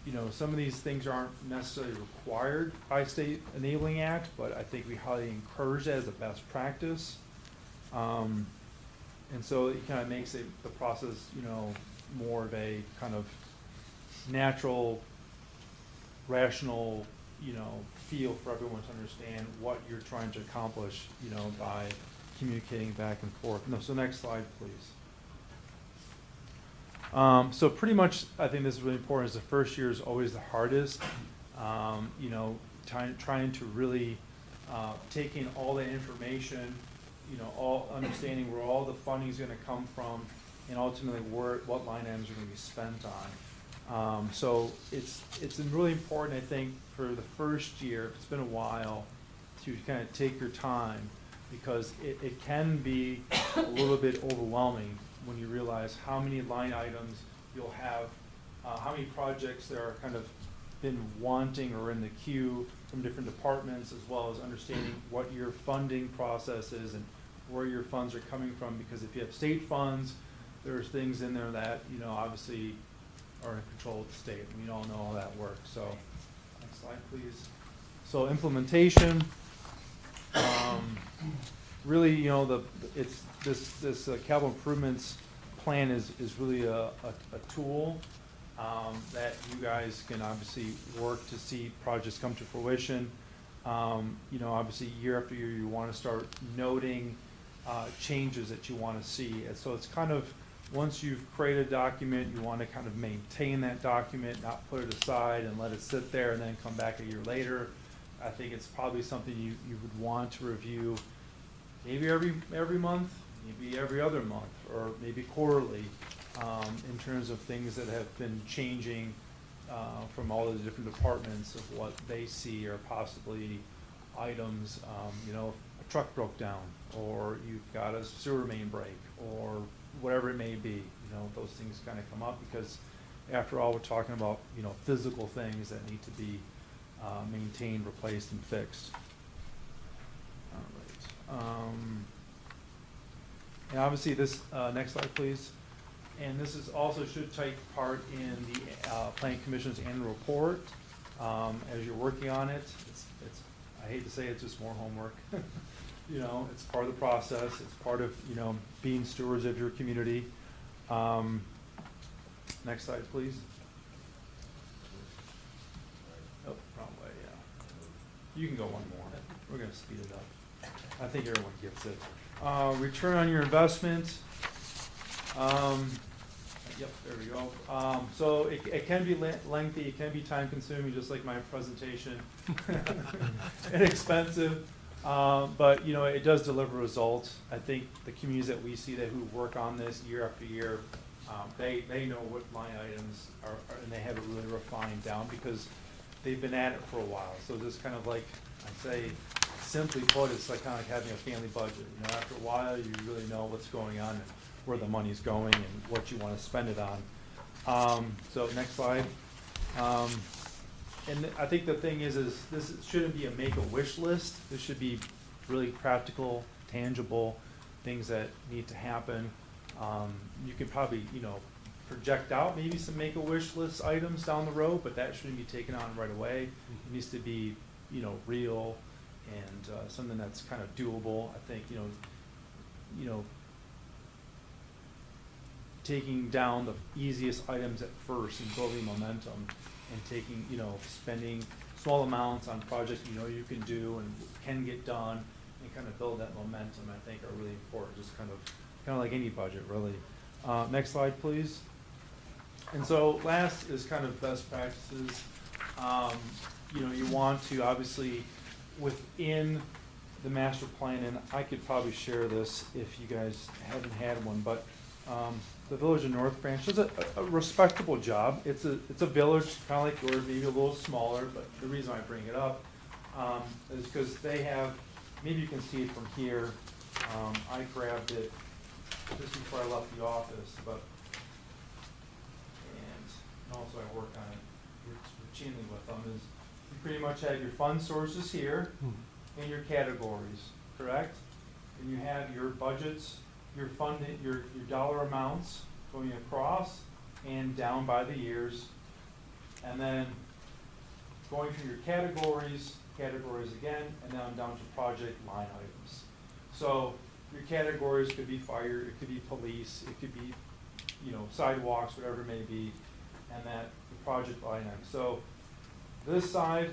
You know, some of these things aren't necessarily required by State Enabling Act, but I think we highly encourage that as a best practice. And so it kind of makes the process, you know, more of a kind of natural, rational, you know, feel for everyone to understand what you're trying to accomplish, you know, by communicating back and forth. No, so next slide, please. So pretty much, I think this is really important, is the first year is always the hardest. You know, trying to really take in all that information you know, all understanding where all the funding is gonna come from and ultimately what line items are gonna be spent on. So it's really important, I think, for the first year, if it's been a while, to kind of take your time, because it can be a little bit overwhelming when you realize how many line items you'll have, how many projects there are kind of been wanting or in the queue from different departments, as well as understanding what your funding process is and where your funds are coming from, because if you have state funds, there's things in there that, you know, obviously are in control of the state, and we all know how that works. So, next slide, please. So implementation, really, you know, it's this capital improvements plan is really a tool that you guys can obviously work to see projects come to fruition. You know, obviously year after year, you want to start noting changes that you want to see. And so it's kind of, once you've created a document, you want to kind of maintain that document, not put it aside and let it sit there and then come back a year later. I think it's probably something you would want to review maybe every month, maybe every other month, or maybe quarterly, in terms of things that have been changing from all the different departments of what they see or possibly items. You know, a truck broke down, or you've got a sewer main break, or whatever it may be. You know, those things kind of come up because, after all, we're talking about, you know, physical things that need to be maintained, replaced, and fixed. All right. And obviously this, next slide please. And this is also should take part in the Planning Commission's annual report. As you're working on it, it's I hate to say it's just more homework. You know, it's part of the process. It's part of, you know, being stewards of your community. Next slide please. Oh, wrong way, yeah. You can go one more. We're gonna speed it up. I think everyone gets it. Return on your investment. Yep, there we go. So it can be lengthy, it can be time consuming, just like my presentation. And expensive, but you know, it does deliver results. I think the communities that we see that who work on this year after year, they know what line items are, and they have it really refined down because they've been at it for a while. So just kind of like, I say, simply put, it's like kind of like having a family budget. You know, after a while, you really know what's going on and where the money's going and what you want to spend it on. So next slide. And I think the thing is this shouldn't be a make-a-wish list. This should be really practical, tangible things that need to happen. You could probably, you know, project out maybe some make-a-wish list items down the road, but that shouldn't be taken on right away. It needs to be, you know, real and something that's kind of doable. I think, you know, taking down the easiest items at first and building momentum, and taking, you know, spending small amounts on projects you know you can do and can get done, and kind of build that momentum, I think, are really important. Just kind of like any budget, really. Next slide, please. And so last is kind of best practices. You know, you want to obviously within the master plan, and I could probably share this if you guys haven't had one, but the Village of North Branch does a respectable job. It's a village, kind of like yours, maybe a little smaller, but the reason I bring it up is because they have, maybe you can see it from here, I grabbed it just before I left the office, but, and also I work on it routinely with them, is you pretty much have your fund sources here and your categories, correct? And you have your budgets, your funding, your dollar amounts going across and down by the years, and then going through your categories again, and then down to project line items. So your categories could be fire, it could be police, it could be, you know, sidewalks, whatever it may be, and that the project line item. So this side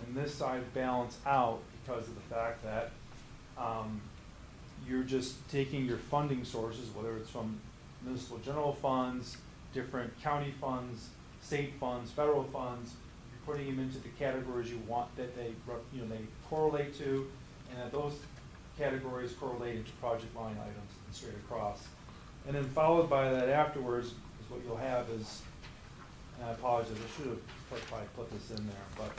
and this side balance out because of the fact that you're just taking your funding sources, whether it's from municipal general funds, different county funds, state funds, federal funds, you're putting them into the categories you want that they, you know, they correlate to, and that those categories correlating to project line items and straight across. And then followed by that afterwards is what you'll have is, and I apologize, I should have probably put this in there, but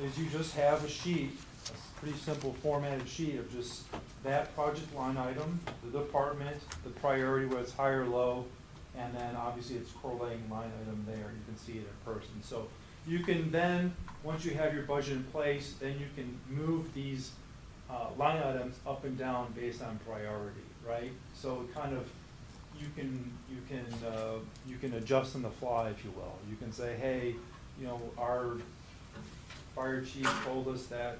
is you just have a sheet, a pretty simple formatted sheet of just that project line item, the department, the priority, whether it's high or low, and then obviously it's correlating line item there. You can see it in person. So you can then, once you have your budget in place, then you can move these line items up and down based on priority, right? So it kind of, you can adjust on the fly, if you will. You can say, hey, you know, our fire chief told us that,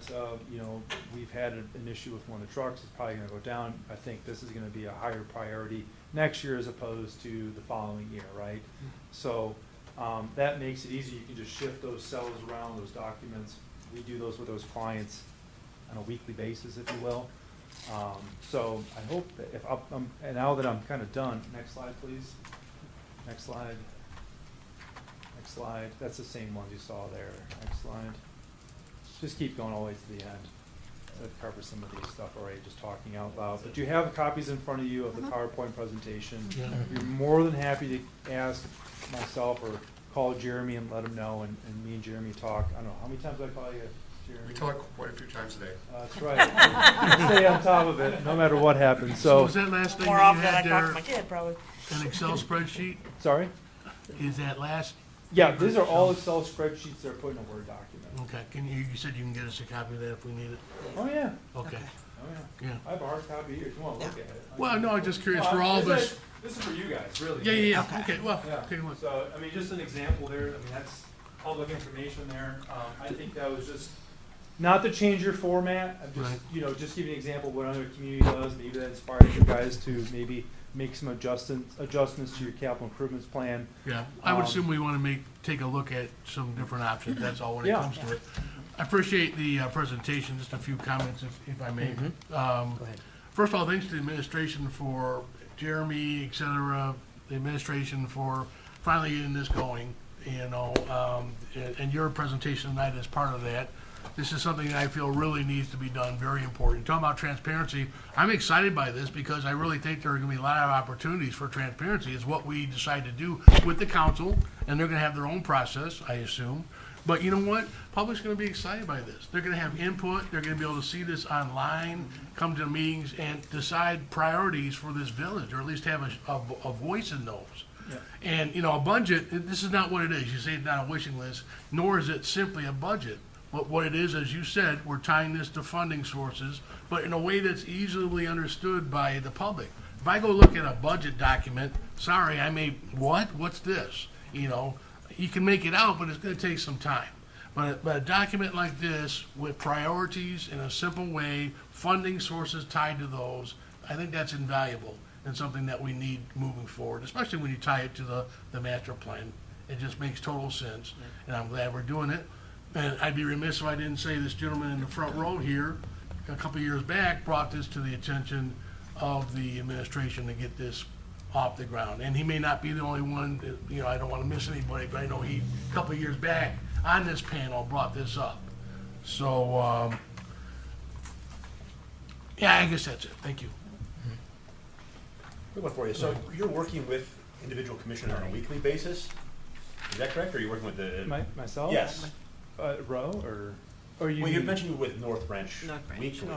you know, we've had an issue with one of the trucks. It's probably going to go down. I think this is going to be a higher priority next year as opposed to the following year, right? So that makes it easy. You can just shift those cells around, those documents. We do those with those clients on a weekly basis, if you will. So I hope that if and now that I'm kind of done, next slide, please. Next slide. Next slide. That's the same ones you saw there. Next slide. Just keep going all the way to the end. I've covered some of these stuff already, just talking out loud. But you have copies in front of you of the PowerPoint presentation. Yeah. You're more than happy to ask myself or call Jeremy and let him know, and me and Jeremy talk. I don't know, how many times do I call you, Jeremy? We talk quite a few times a day. That's right. Stay on top of it, no matter what happens. So So, was that last thing More that you often than I had talk to there, my kid, probably. an Excel spreadsheet? sorry? Is that last? Yeah, these are all Excel spreadsheets that are put in a Word document. Okay, you said you can get us a copy of that if we need it? Oh, yeah. Okay, Oh, yeah. yeah. I have a hard copy here, if you want to look at it. Well, no, I'm just curious No, for all of this us. This is for you guys, really. Yeah, okay, well, Yeah. okay, well, So, I mean, just an example there, I mean, that's public information there. I think that was just, not to change your format, I'm just, Right. you know, just give you an example of what another community does. Maybe that inspires you guys to maybe make some adjustments to your capital improvements plan. yeah. I would Um, assume we want to take a look at some different options, that's all when it Yeah. comes to it. I appreciate the presentation, just a few comments if I may. Go ahead. First of all, thanks to the administration for Jeremy, et cetera, the administration for finally getting this going, you know, and your presentation tonight is part of that. This is something that I feel really needs to be done, very important. Talking about transparency, I'm excited by this because I really think there are going to be a lot of opportunities for transparency. It's what we decide to do with the council, and they're going to have their own process, I assume. But you know what? Public's going to be excited by this. They're going to have input. They're going to be able to see this online, come to meetings, and decide priorities for this village, or at least have a voice in those. Yeah. And, you know, a budget, this is not what it is. You say it's not a wishing list, nor is it simply a budget. But what it is, as you said, we're tying this to funding sources, but in a way that's easily understood by the public. If I go look at a budget document, sorry, I may, what's this? You know, you can make it out, but it's going to take some time. But a document like this with priorities in a simple way, funding sources tied to those, I think that's invaluable and something that we need moving forward, especially when you tie it to the master plan. It just makes total sense, and I'm glad we're doing it. And I'd be remiss if I didn't say this gentleman in the front row here, a couple of years back, brought this to the attention of the administration to get this off the ground. And he may not be the only one, you know, I don't want to miss anybody, but I know he, a couple of years back, on this panel, brought this up. So, yeah, I guess that's it. Thank you. Quick one for you. So you're working with individual commissioners on a weekly basis? Is that correct, or are you working with the? Myself? Yes. Row, or you? Well, you mean- mentioned you were with North Branch North Branch. weekly.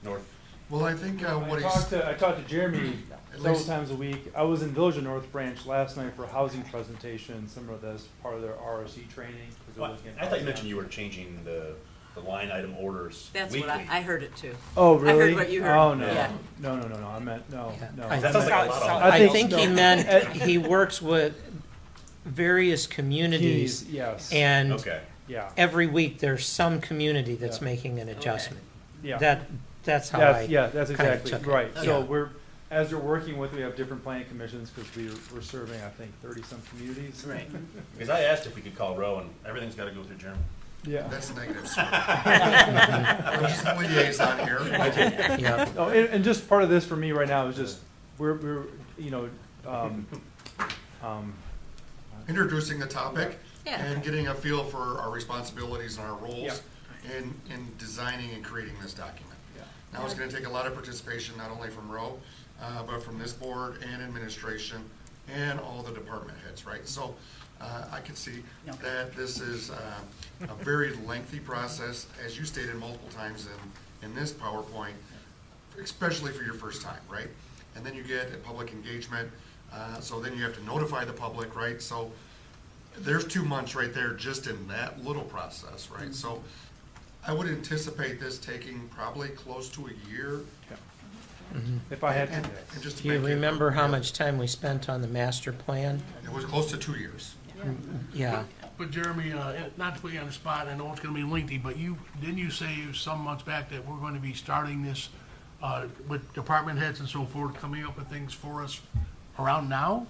North. Well, I think what he's, I talked to Jeremy At several least- times a week. I was in Village of North Branch last night for a housing presentation, some of this part of their ROC training. 'cause they're Well, looking at I thought you housing. mentioned you were changing the line item orders That's weekly. what I heard it too. Oh, I heard really? what you heard. Oh, no. Yeah. No, I meant, no. I That sounds like a lot of- I think think he so. meant he works with various communities, Yes. and Okay. Yeah, every week there's some community that's Yeah. making an adjustment. yeah. That's how I. That's kinda exactly took it. right. So Yeah. we're, as we're working with, we have different planning commissions, because we're serving, I think, 30-some communities. Right. Because I asked if we could call Row, and everything's got to go through Jeremy. Yeah. that's negative, sir. He's the liaison here. Yeah. Oh, and just part of this for me right now is just, we're, you know, Introducing the topic Yeah. and getting a feel for our responsibilities and our Yeah. roles in designing and creating this document. Now, it's gonna take a lot of participation, not only from Roe, but from this board and administration and all the department heads, right? So, I can see that this is a very lengthy process, as you stated multiple times in this PowerPoint, especially for your first time, right? And then you get a public engagement, so then you have to notify the public, right? So there's 2 months right there just in that little process, right? So I would anticipate this taking probably close to a year. If I had And to, just to Do you make it- remember how yeah, much time we spent on the master plan? It was close to 2 years. Yeah, But Jeremy, not to put you on the spot, I know it's gonna be lengthy, but didn't you say some months back that we're gonna be starting this, with department heads and so forth, coming up with things for us around now?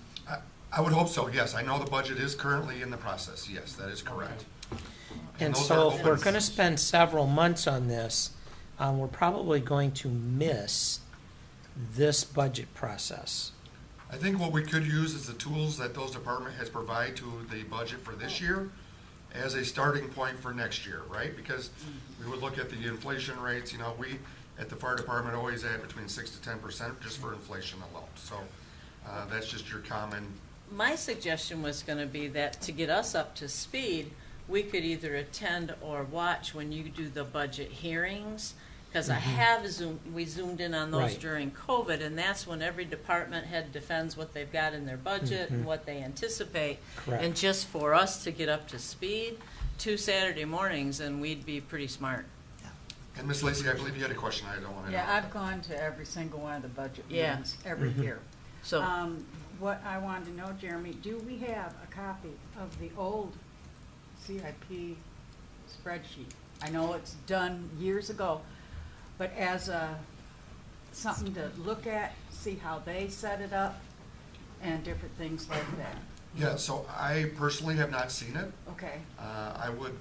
I would hope so, yes. I know the budget is currently in the process, yes, that is correct. and those so are if we're open- gonna spend several months on this, we're probably going to miss this budget process. I think what we could use is the tools that those department heads provide to the budget for this year as a starting point for next year, right? Because we would look at the inflation rates, we, at the fire department, always add between 6 to 10% just for inflation alone. So, that's just your common, My suggestion was gonna be that to get us up to speed, we could either attend or watch when you do the budget hearings. Because we zoomed in on those Right. during COVID, and that's when every department head defends what they've got in their budget and what they anticipate. Correct. And just for us to get up to speed, 2 Saturday mornings, and we'd be pretty smart. and Ms. Lacy, I believe you had a question, I don't want to. Yeah, I've gone to every single one of the budget Yeah. meetings every year. So, What I wanted to know, Jeremy, do we have a copy of the old CIP spreadsheet? I know it's done years ago, but as something to look at, see how they set it up, and different things like that. Yeah, so I personally have not seen it. Okay, I would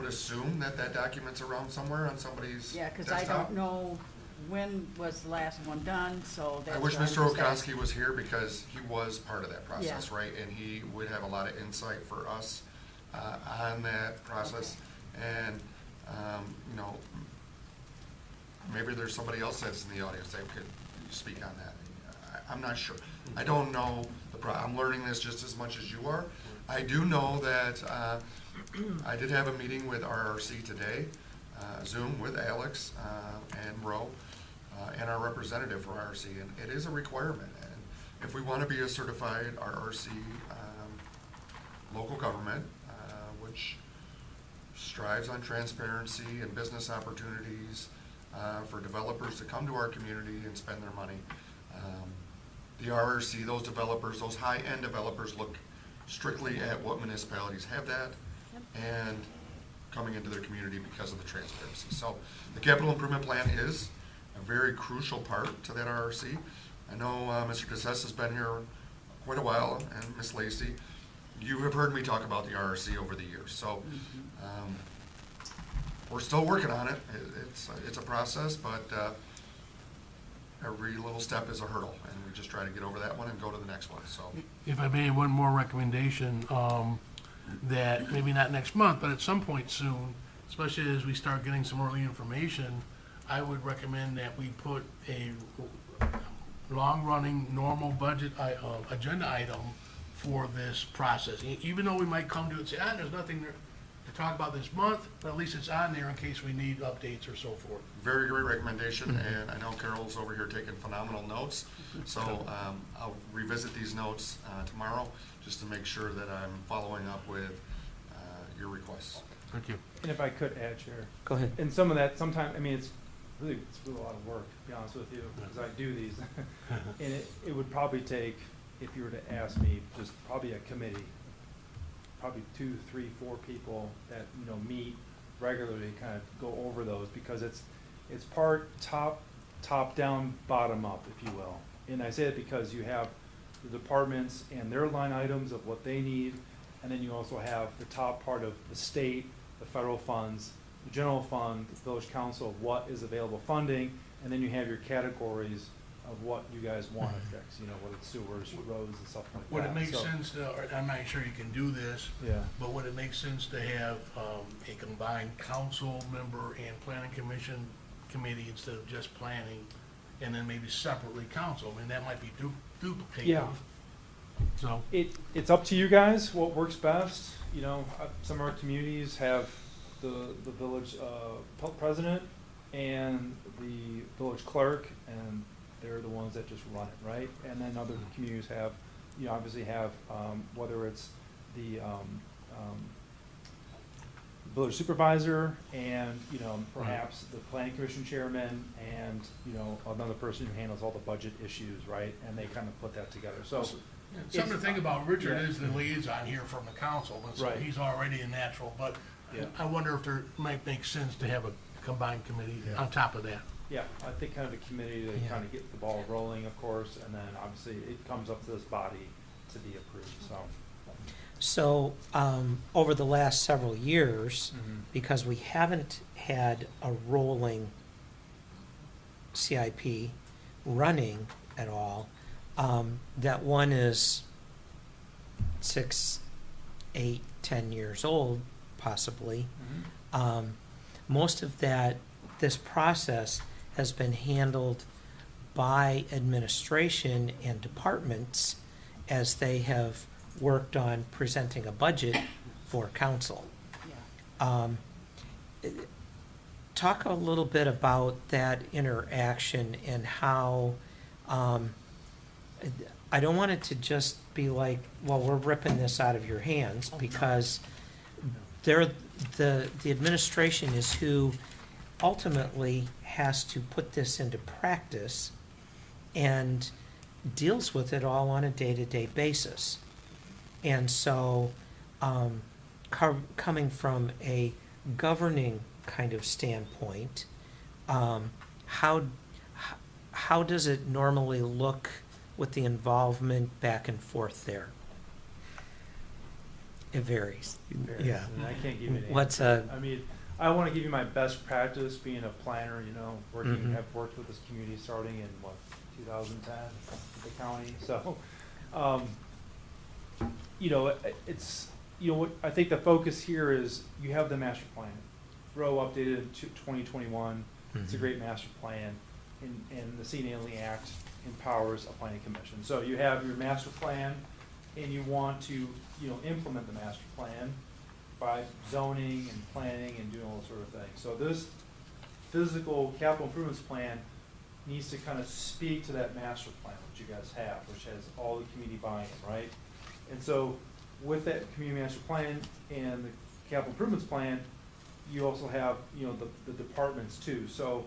assume that document's around somewhere on somebody's yeah, because I desktop. don't know when was the last one done, so that's. I wish why I'm Mr. just asking. Okonski was here because he was part of that process, Yeah. right? And he would have a lot of insight for us on that process. And, maybe there's somebody else that's in the audience that could speak on that. I'm not sure. I don't know I'm learning this just as much as you are. I do know that I did have a meeting with RRC today, Zoom with Alex and Roe, and our representative for RRC, and it is a requirement. And if we want to be a certified RRC local government, which strives on transparency and business opportunities for developers to come to our community and spend their money, the RRC, those developers, those high-end developers look strictly at what municipalities have that and coming into their community because of the transparency. So the capital improvement plan is a very crucial part to that RRC. I know Mr. DeSessa has been here quite a while, and Ms. Lacy. You have heard me talk about the RRC over the years. So we're still working on it. It's a process, but every little step is a hurdle, and we just try to get over that one and go to the next one. So If I may, one more recommendation, that maybe not next month, but at some point soon, especially as we start getting some early information, I would recommend that we put a long-running, normal budget agenda item for this process. Even though we might come to it and say, there's nothing to talk about this month, but at least it's on there in case we need updates or so forth. very great recommendation, and I know Carol's over here taking phenomenal notes. So I'll revisit these notes tomorrow just to make sure that I'm following up with your requests. Thank you. and if I could add, Chair, Go ahead. and some of that, sometimes, I mean, it's really a lot of work, to be honest with you, because I do these. And it would probably take, if you were to ask me, just probably a committee, probably 2, 3, 4 people that, meet regularly, kind of go over those, because it's part top down, bottom up, if you will. And I say it because you have the departments and their line items of what they need, and then you also have the top part of the state, the federal funds, the general fund, the village council, of what is available funding, and then you have your categories of what you guys want to fix, whether it's sewers, roads, and stuff like that. Would it make So, sense to, or I'm not sure you can do this, Yeah. but would it make sense to have a combined council member and planning commission committee instead of just planning, and then maybe separately council. I mean, that might be duplicative. Yeah. So, It's up to you guys, what works best. You know, some of our communities have the village president and the village clerk, and they're the ones that just run it, right? And then other communities have, you obviously have, whether it's the village supervisor and, you know, perhaps the planning commission chairman and, you know, another person who handles all the budget issues, right? And they kind of put that together. So something to think about, Richard Yeah. is the liaison here from the council, and so Right. he's already a natural, but Yeah. I wonder if there might make sense to have a combined committee on top of that. yeah, I think kind of a committee to Yeah. kind of get the ball rolling, of course, and then obviously it comes up to this body to be approved, so. So, over the last several years, Mhm. because we haven't had a rolling CIP running at all, that one is 6, 8, 10 years old, possibly. Most of this process has been handled by administration and departments as they have worked on presenting a budget for council. Talk a little bit about that interaction and how, I don't want it to just be like, well, we're ripping this out of your hands, because the administration is who ultimately has to put this into practice and deals with it all on a day-to-day basis. And so, coming from a governing kind of standpoint, how does it normally look with the involvement back and forth there? It varies. Yeah. And I can't give you an What's answer. I mean, I want to give you my best practice being a planner, you know, Mhm. have worked with this community starting in 2010 with the county. So, you know, it's, you know, what I think the focus here is you have the master plan. Roe updated in 2021. It's a Mhm. great master plan, and the CNALE Act empowers a planning commission. So you have your master plan, and you want to, you know, implement the master plan by zoning and planning and doing all those sort of things. So this physical capital improvements plan needs to kind of speak to that master plan, which you guys have, which has all the community buy-in, right? And so with that community master plan and the capital improvements plan, you also have, you know, the departments too. So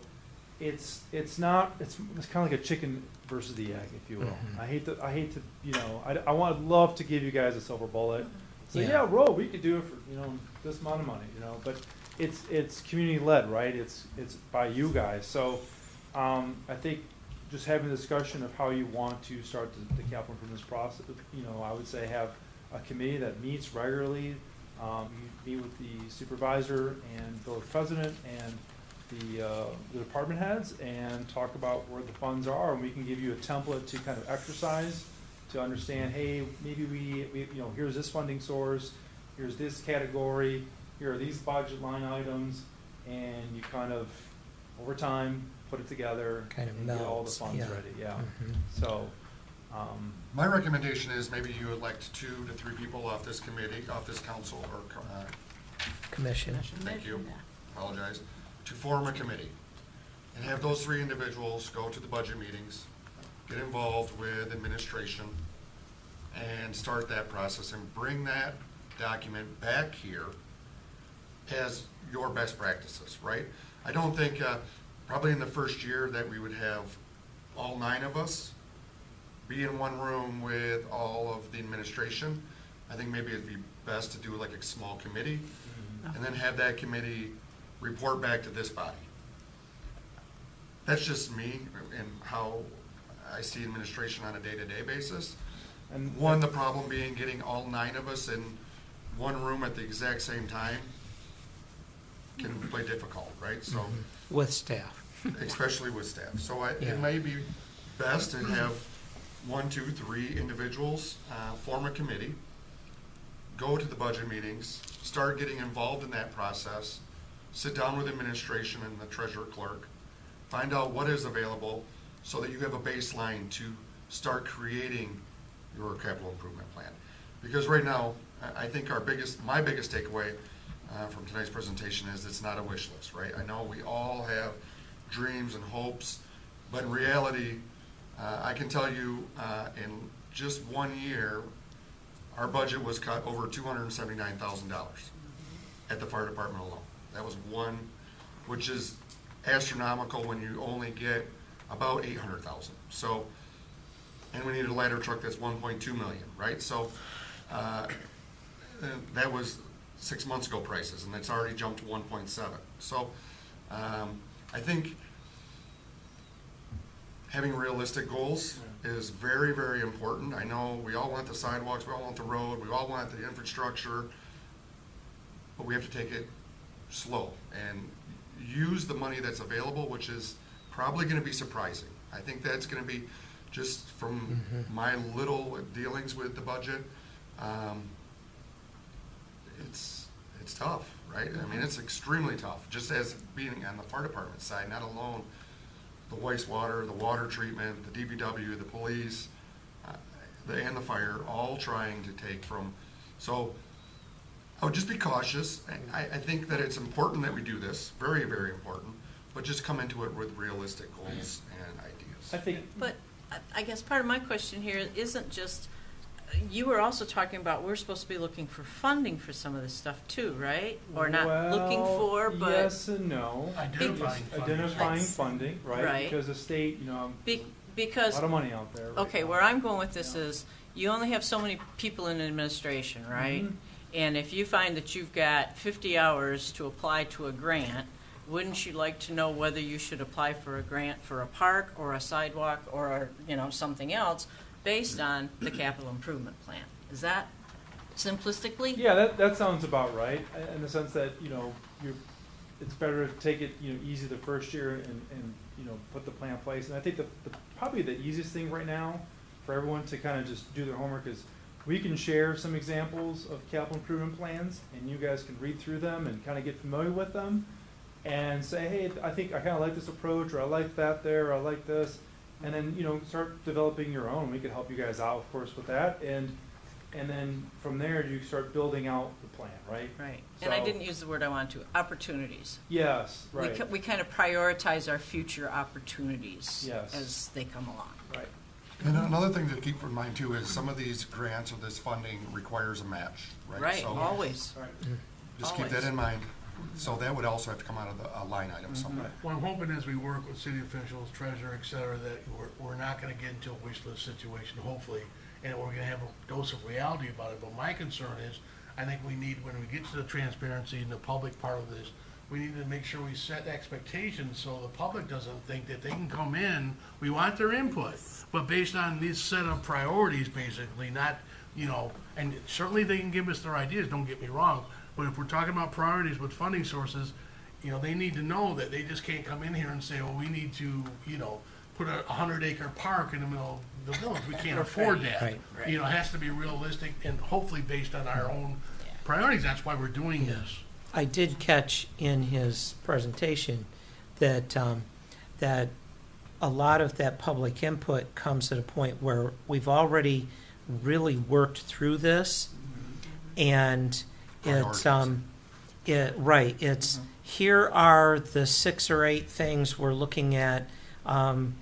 it's kind of like a chicken versus the egg, if you will. Mhm. I hate to, you know, I would love to give you guys a silver bullet. So Yeah. yeah, Roe, we could do it for, you know, this amount of money, you know, but it's community led, right? It's by you guys. So I think just having a discussion of how you want to start the capital improvements process, you know, I would say have a committee that meets regularly. You meet with the supervisor and village president and the department heads and talk about where the funds are, and we can give you a template to kind of exercise to understand, hey, maybe we you know, here's this funding source, here's this category, here are these budget line items, and you kind of, over time, put it together Kind of and get all the melds, funds yeah. ready, yeah. Mhm. So, My recommendation is maybe you elect 2 to 3 people off this committee, off this council, or, Commission. thank you, apologize, to form a committee. And have those 3 individuals go to the budget meetings, get involved with administration, and start that process, and bring that document back here as your best practices, right? I don't think, probably in the first year that we would have all 9 of us be in one room with all of the administration. I think maybe it'd be best to do like a small committee, and then have that committee report back to this body. That's just me and how I see administration on a day-to-day basis. and One, the problem being getting all 9 of us in one room at the exact same time can be difficult, right? So, With staff. especially with staff. So Yeah. it may be best to have 1, 2, 3 individuals form a committee, go to the budget meetings, start getting involved in that process, sit down with administration and the treasurer clerk, find out what is available so that you have a baseline to start creating your capital improvement plan. Because right now, I think my biggest takeaway from tonight's presentation is it's not a wish list, right? I know we all have dreams and hopes, but in reality, I can tell you in just 1 year, our budget was cut over $279,000 at the fire department alone. That was one, which is astronomical when you only get about 800,000. So, and we needed a ladder truck that's 1.2 million, right? So that was 6 months ago prices, and it's already jumped to 1.7. So I think having realistic goals is very, very important. I know we all want the sidewalks, we all want the road, we all want the infrastructure, but we have to take it slow and use the money that's available, which is probably going to be surprising. I think that's going to be, just from my little dealings with the budget, it's tough, right? I mean, it's extremely tough, just as being on the fire department side, not alone the wastewater, the water treatment, the DPW, the police, and the fire, all trying to take from. So I would just be cautious. I think that it's important that we do this, very, very important, but just come into it with realistic goals and ideas. I think, But I guess part of my question here isn't just, you were also talking about we're supposed to be looking for funding for some of this stuff too, right? Or not looking for, but. yes and no. Identifying funding, right? Right. Because the state, you know, a Because, lot of money out there. Right okay, now. where I'm going with this is, you only have so many people in administration, right? Mhm. And if you find that you've got 50 hours to apply to a grant, wouldn't you like to know whether you should apply for a grant for a park or a sidewalk or, something else based on the capital improvement plan? Is that simplistically? Yeah, that sounds about right, in the sense that, it's better to take it, easy the first year and put the plan in place. And I think probably the easiest thing right now for everyone to kind of just do their homework is we can share some examples of capital improvement plans, and you guys can read through them and kind of get familiar with them and say, hey, I think I kind of like this approach, or I like that there, or I like this. And then, start developing your own. We can help you guys out, of course, with that. And then from there, you start building out the plan, right? Right. And I So- didn't use the word I wanted to, opportunities. Yes, right. We kind of prioritize our future opportunities Yes. as they come along. Right. And another thing to keep in mind too is some of these grants or this funding requires a match, right? Right, So always. Right. just keep that always. in mind. So that would also have to come out of a line item somewhere. Well, I'm hoping as we work with city officials, treasurer, et cetera, that we're not gonna get into a wish list situation, hopefully, and we're gonna have a dose of reality about it. But my concern is, I think we need, when we get to the transparency and the public part of this, we need to make sure we set expectations so the public doesn't think that they can come in, we want their input, but based on this set of priorities, basically, not, and certainly they can give us their ideas, don't get me wrong, but if we're talking about priorities with funding sources, they need to know that they just can't come in here and say, well, we need to, put a 100-acre park in the middle of the village. We can't afford that. Right. It has to be realistic and hopefully based on our own priorities. That's why we're doing this. I did catch in his presentation that, that a lot of that public input comes at a point where we've already really worked through this, and it's, here are the 6 or 8 things we're looking at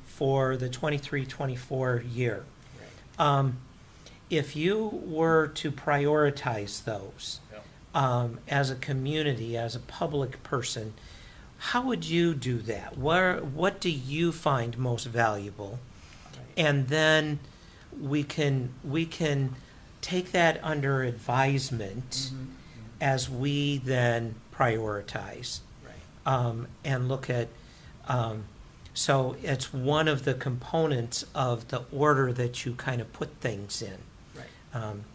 for the 23-24 year. If you were to prioritize those as a community, as a public person, how would you do that? What do you find most valuable? And then we can take that under advisement as we then prioritize and look at. So it's one of the components of the order that you kind of put things in.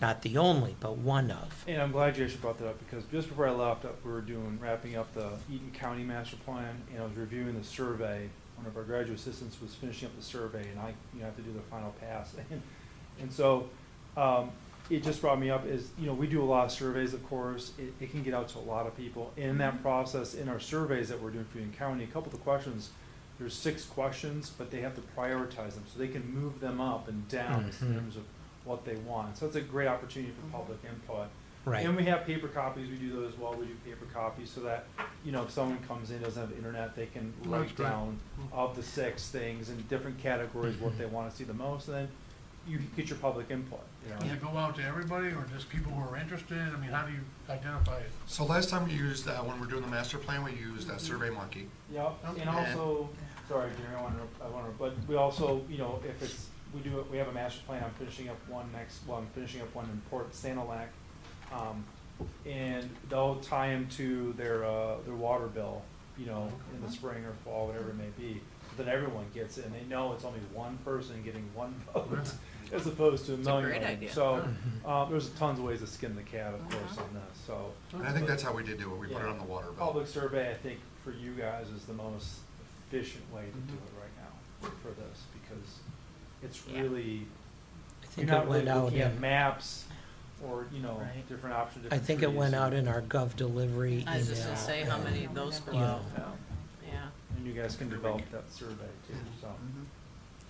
Not the only, but one of. And I'm glad you actually brought that up, because just before I left, we were wrapping up the Eaton County Master Plan, and I was reviewing the survey. One of our graduate assistants was finishing up the survey, and I have to do the final pass. And so it just brought me up is, we do a lot of surveys, of course. It can get out to a lot of people. In that process, in our surveys that we're doing for Eaton County, a couple of the questions, there's 6 questions, but they have to prioritize them, so they can move them up and down in Mhm. terms of what they want. So it's a great opportunity for public input. Right. And we have paper copies, we do those as well, we do paper copies, so that, if someone comes in, doesn't have internet, they can That's write great. down of the 6 things in different categories, what they wanna see the most, and then you get your public input, Does it go out to everybody or just people who are interested? I mean, how do you identify it? So last time we used, when we were doing the master plan, we used Survey Monkey. Yep, and also, sorry, Jerry, I wanna, but we also, if it's, we have a master plan, I'm finishing up one in Port Sanilac. And they'll tie them to their water bill, in the spring or fall, whatever it may be. But then everyone gets it, and they know it's only one person getting one vote, as opposed to a It's a million great of them. idea. So, there's tons of ways to skin the cat, of course, on this, so. And I think that's how we did do it. We put it Yeah. on the water bill. Public survey, I think, for you guys is the most efficient way to do it right now for this, because it's Yeah. really, I think you're not it went really out looking at in, maps or, Right. different options. I different think it trees. went out in our Gov delivery I was just gonna email, say how and, many of those go you out. know, Yeah. And you guys can develop that survey too, so.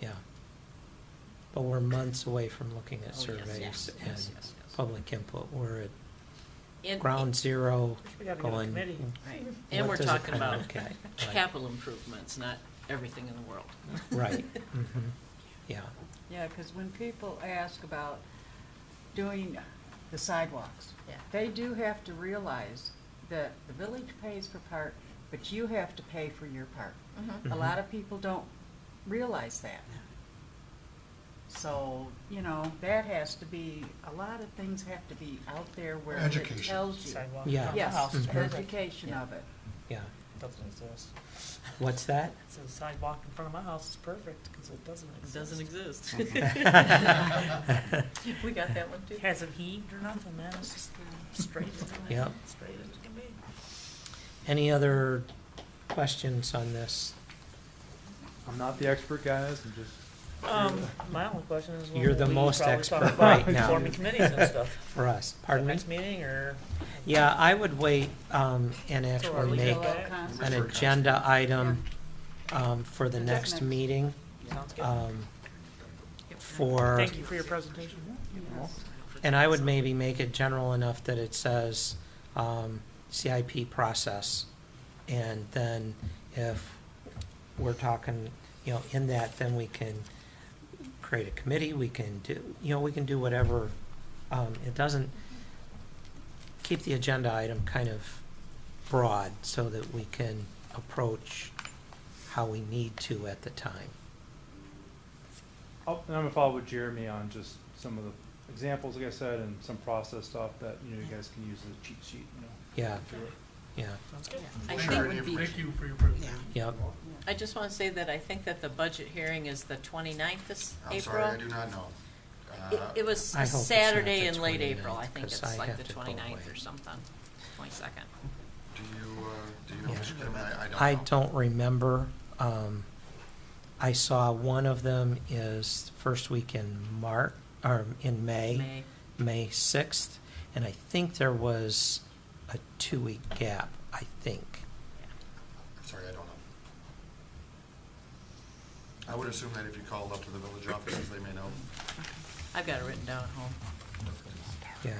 Yeah. But we're months away from looking at Oh, yes, surveys yes, and yes, yes. public input. We're at And- ground zero We gotta get a going. committee. Right. what And we're does it talking kinda about look at? Right. capital improvements, not everything in the world. Right, yeah, Yeah, because when people ask about doing the sidewalks, Yeah. they do have to realize that the village pays for part, but you have to pay for your part. Mm-hmm. A lot of people don't realize that. So, that has to be, a lot of things have to be out there where it Education. tells you. Sidewalk. Yeah. around the Yes, house is Mhm. perfect. education of it. yeah. Doesn't exist. What's that? So the sidewalk in front of my house is perfect because it doesn't It exist. doesn't exist. We got that one too. It hasn't heaved or nothing, man. It's just straight as it Yep. is, straight as it can be. Any other questions on this? I'm not the expert, guys, I'm just. My only question is, You're the when we most probably expert talk about right now. forming committees and stuff. For us, pardon me? Next meeting or? Yeah, I would wait, and So are actually we make go back? an agenda item, for the next next. meeting, Sounds good. for. Thank you for your presentation. And I would maybe make it general enough that it says, CIP process. And then if we're talking, in that, then we can create a committee, we can do whatever. It doesn't, keep the agenda item kind of broad so that we can approach how we need to at the time. And I'm gonna follow with Jeremy on just some of the examples, like I said, and some process stuff that, you guys can use as a cheat sheet, Yeah, do it. yeah, Sounds good. I Thank think you. would be, Thank you for your presentation. yep. I just want to say that I think that the budget hearing is the 29th this I'm April. sorry, I do not know. It was I a hope it's Saturday not in the late 29th, April. I think 'cause it's I like have the to go 29th or away. something, 22nd. Do you know, Yeah. Mr. Kim? I don't know. I don't remember. I saw one of them is first week in or in May, May 6th, and I think there was a 2-week gap, I think. Sorry, I don't know. I would assume that if you called up to the village offices, they may know. I've got it written down at home. Yeah.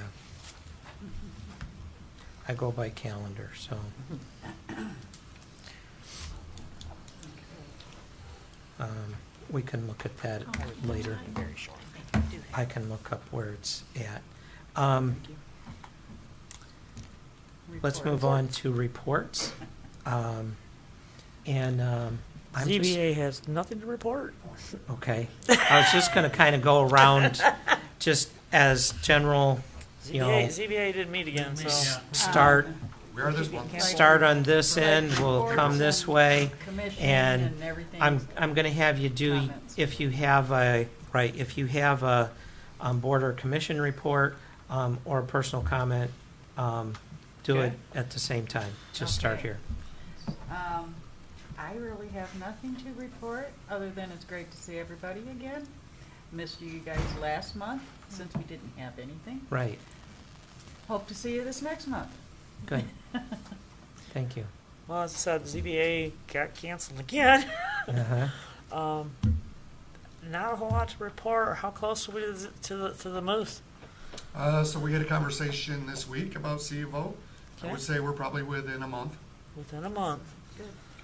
I go by calendar, so. We can look at that later. Very short. I can look up where it's at. Let's move on to reports. I'm just, ZBA has nothing to report. okay. I was just gonna kind of go around, just as general, ZBA didn't meet again, so. Yeah. start, Where are this ones? start on this end, we'll come this way. Commission And and everything. I'm gonna have you do, Comments. if you have a board or commission report, or a personal comment, do it Okay. at the same time. Just start Okay. here. I really have nothing to report, other than it's great to see everybody again. Missed you guys last month, since we didn't have anything. Right, Hope to see you this next month. good. Thank you. Well, as I said, ZBA got canceled again. Uh-huh. Not a whole lot to report. How close are we to the moose? So we had a conversation this week about see a vote. I Okay. would say we're probably within a month, Within a month.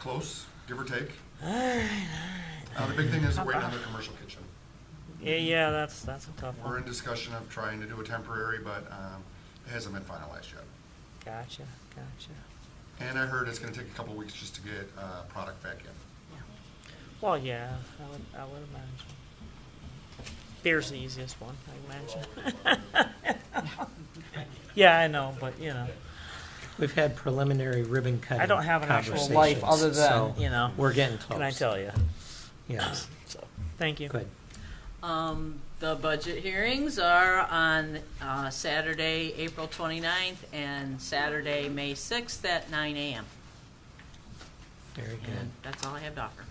close, give or take. All right. The big thing is we're waiting on the commercial kitchen. Yeah, that's a tough We're one. in discussion of trying to do a temporary, but it hasn't been finalized yet. Gotcha. And I heard it's gonna take a couple weeks just to get product back in. Well, yeah, I would imagine. Beer's the easiest one, I imagine. Yeah, I know, but We've had preliminary ribbon cutting I don't have an actual life conversations, other than, so we're getting close. Can I tell you? Yes, So, thank you. good. The budget hearings are on Saturday, April 29th, and Saturday, May 6th at 9 a.m. Very good. And that's all I have to offer.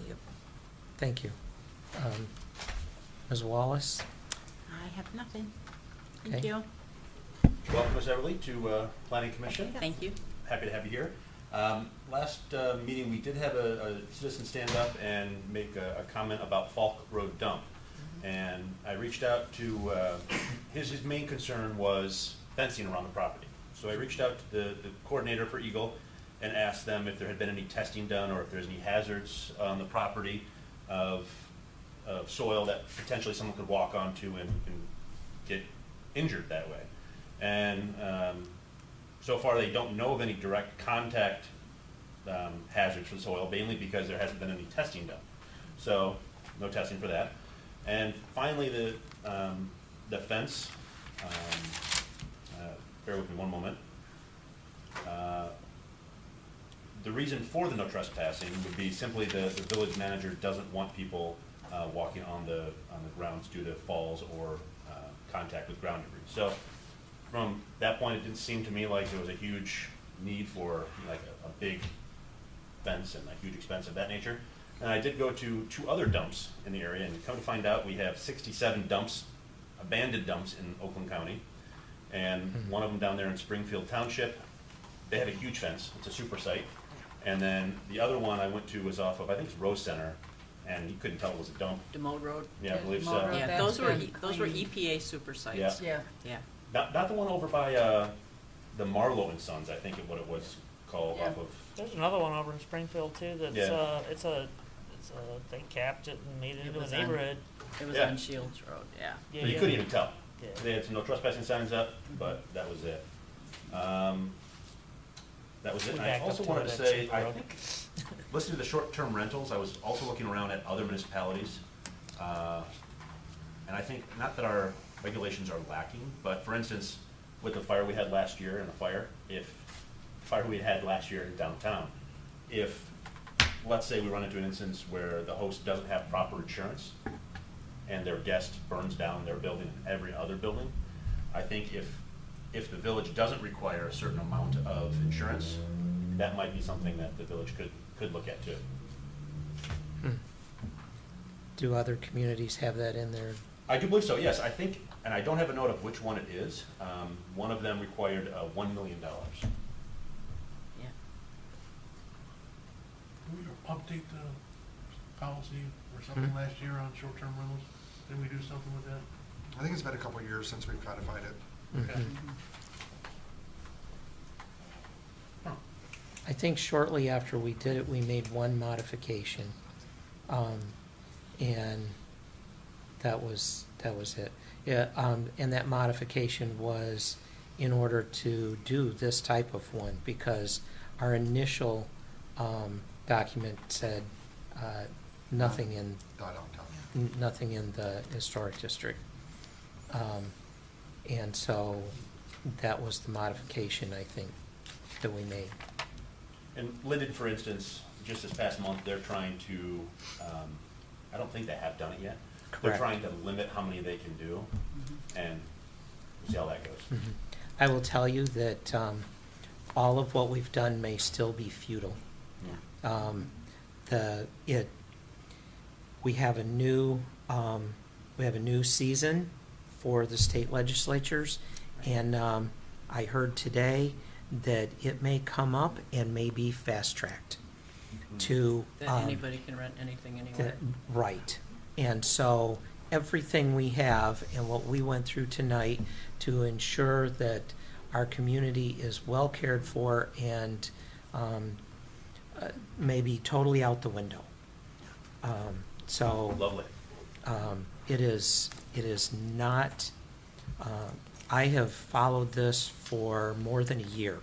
Yep. Thank you. Ms. Wallace? I have nothing. Okay. Thank you. Welcome, Ms. Everly, to Planning Commission. Thank you. Happy to have you here. Last meeting, we did have a citizen stand up and make a comment about Falk Road dump. And I reached out to, his main concern was fencing around the property. So I reached out to the coordinator for Eagle and asked them if there had been any testing done or if there's any hazards on the property of soil that potentially someone could walk onto and get injured that way. And so far, they don't know of any direct contact hazards for the soil, mainly because there hasn't been any testing done. So, no testing for that. And finally, the fence. Bear with me one moment. The reason for the no trespassing would be simply the village manager doesn't want people walking on the grounds due to falls or contact with ground debris. So, from that point, it didn't seem to me like there was a huge need for like a big fence and a huge expense of that nature. And I did go to 2 other dumps in the area, and come to find out we have 67 dumps, abandoned dumps in Oakland County. And one of them down there in Springfield Township, they have a huge fence. It's a super site. And then the other one I went to was off of, I think it's Rose Center, and you couldn't tell it was a dump. DeMode Road. Yeah, I believe DeMode so. Road. Yeah, That's those were been EPA super sites. Yeah. Yeah. Yeah. Not the one over by the Marlowe and Sons, I think is what it was called, Yeah. off of. There's another one over in Springfield too. That's Yeah. they capped it and made it It into a was on- neighborhood. It was Yeah. on Shields Road, yeah. Yeah, But you yeah. couldn't even tell. Yeah. They had some no trespassing signs up, but that was it. That was it. We And I backed up also to wanted it to at say, Shaker I Road. think, listening to the short-term rentals, I was also looking around at other municipalities. And I think, not that our regulations are lacking, but for instance, with the fire we had last year and the fire we had last year in downtown, if, let's say we run into an instance where the host doesn't have proper insurance and their guest burns down their building and every other building, I think if the village doesn't require a certain amount of insurance, that might be something that the village could look at too. Do other communities have that in there? I do believe so, yes. I think, and I don't have a note of which one it is. One of them required $1 million. Yeah. Did we update the policy or something last year on short-term rentals? Didn't we do something with that? I think it's been a couple of years since we've codified it. Okay. I think shortly after we did it, we made one modification. And that was it. Yeah, and that modification was in order to do this type of one, because our initial document said nothing in nothing in the historic district. And so that was the modification, I think, that we made. And Linden, for instance, just this past month, they're trying to, I don't think they have done it yet. They're Correct. trying to limit how many they can do, and we'll see how that goes. Mhm. I will tell you that all of what we've done may still be futile. We have a new season for the state legislatures, and I heard today that it may come up and may be fast-tracked. to. That anybody can rent anything anywhere. Right. And so everything we have and what we went through tonight to ensure that our community is well cared for and maybe totally out the window. So Lovely. it is not, I have followed this for more than a year.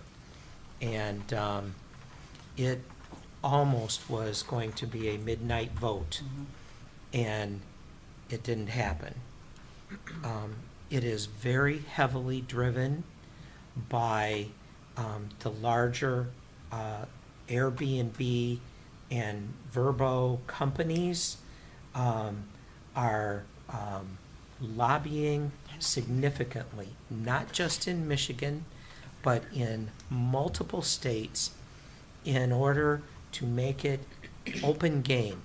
And it almost was going to be a midnight vote. And it didn't happen. It is very heavily driven by the larger Airbnb and Vrbo companies are lobbying significantly, not just in Michigan, but in multiple states in order to make it open game.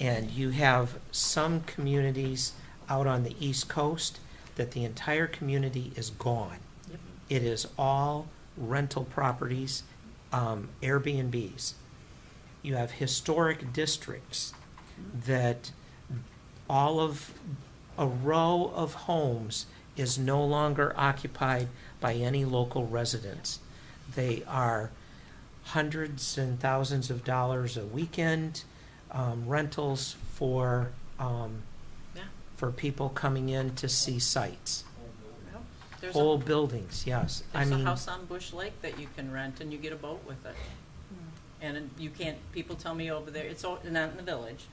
And you have some communities out on the East Coast that the entire community is gone. Yep. It is all rental properties, Airbnbs. You have historic districts that all of a row of homes is no longer occupied by any local residents. They are hundreds and thousands of dollars a weekend, rentals for people coming in to see sites. There's Whole buildings, yes. There's a house on Bush Lake that you can rent and you get a boat with it. And you can't, people tell me over there, it's not in the village,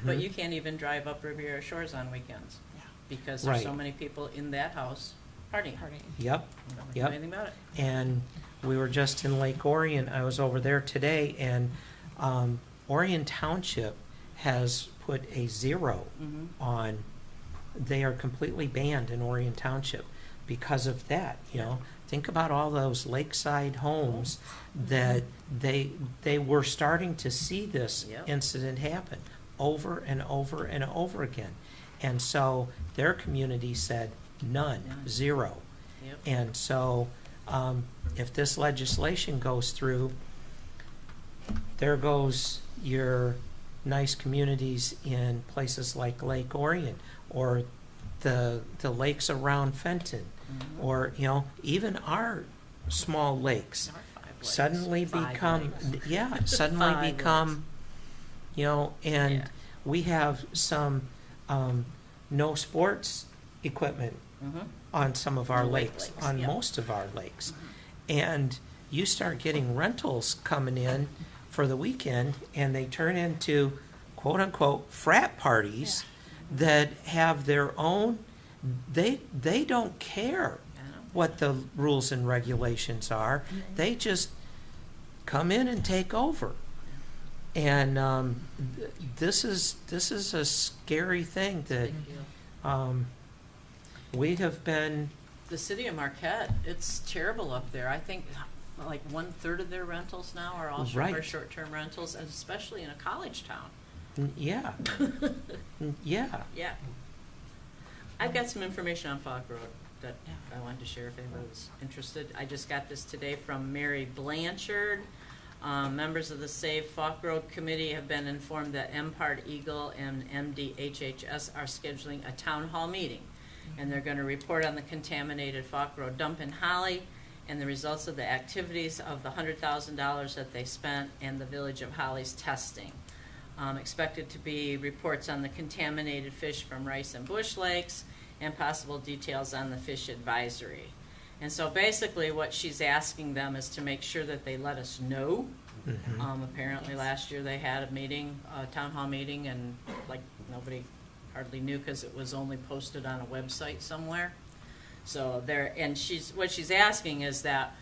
but you can't even drive up Riviera Shores on weekends. Because there's so Right. many people in that house partying. Yep, You don't do yep. anything about it. And we were just in Lake Orion. I was over there today, and Orion Township has put a 0 on. They are completely banned in Orion Township because of that. You know, think about all those lakeside homes that they were starting to see this Yep. incident happen over and over and over again, and so their community said none, 0. Yep. And so, if this legislation goes through, there goes your nice communities in places like Lake Orion or the lakes around Fenton, or, you know, even our small lakes There are 5 lakes. suddenly 5 become, lakes. yeah, suddenly 5 become, you know, and Yeah. we have some no sports equipment Mhm. on some of our On lake lakes, lakes, on yeah. most of our lakes. And you start getting rentals coming in for the weekend, and they turn into quote-unquote frat parties that have their own, they don't care I know. what the rules and regulations are. They just come in and take over. And this is a scary thing that Big deal. we have been. The city of Marquette, it's terrible up there. I think like 1/3 of their rentals now are all Right. short-term rentals, and especially in a college town. Yeah. Yeah. Yeah. I've got some information on Fog Road that I wanted to share if anybody was interested. I just got this today from Mary Blanchard. Members of the Save Fog Road Committee have been informed that MPART Eagle and MDHHS are scheduling a town hall meeting. And they're going to report on the contaminated Fog Road dump in Holly and the results of the activities of the $100,000 that they spent and the Village of Holly's testing. Expected to be reports on the contaminated fish from Rice and Bush Lakes and possible details on the fish advisory. And so basically what she's asking them is to make sure that they let us know. Apparently last year they had a meeting, a town hall meeting, and like nobody hardly knew because it was only posted on a website somewhere. So what she's asking is that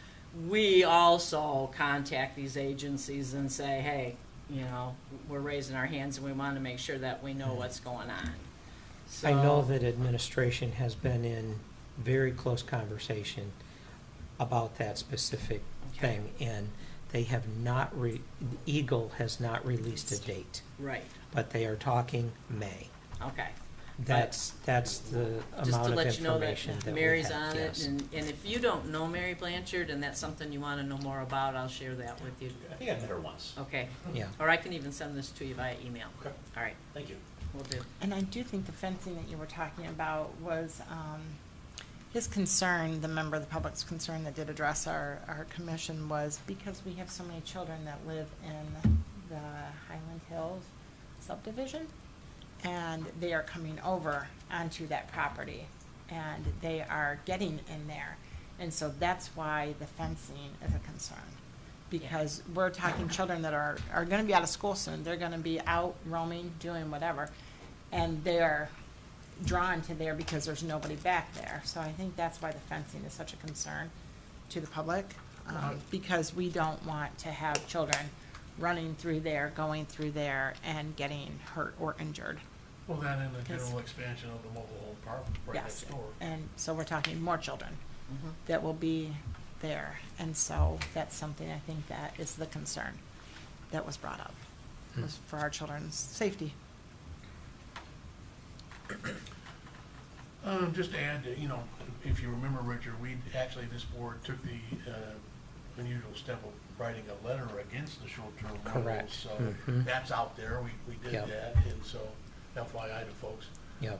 we also contact these agencies and say, hey, you know, we're raising our hands and we want to make sure that we know what's going on. So, I know that administration has been in very close conversation about that specific thing, and they have not, Eagle has not released a date, Right, but they are talking May. okay. That's the Just to amount of let you know that information that we Mary's have, on it, yes. and if you don't know Mary Blanchard and that's something you want to know more about, I'll share that with you. I think I met her once. Okay. Yeah. Or I can even send this to you via email. Okay. All right, Thank you. will do. And I do think the fencing that you were talking about was, his concern, the member of the public's concern that did address our commission was because we have so many children that live in the Highland Hills subdivision, and they are coming over onto that property, and they are getting in there. And so that's why the fencing is a concern. Because we're talking children that are gonna be out of school soon, they're gonna be out roaming, doing whatever, and they're drawn to there because there's nobody back there. So I think that's why the fencing is such a concern to the public, because we don't want to have children running through there, going through there, and getting hurt or injured. Well, that and the Because- general expansion of the mobile home park right Yes, next door. and so we're talking more children Mm-hmm. that will be there. And so that's something I think that is the concern that was brought up, was for our children's safety. Just to add, that, you know, if you remember, Richard, this board took the unusual step of writing a letter against the short-term rentals. Correct. So Mhm. that's out there, we did Yep. that, and so FYI to folks. Yep.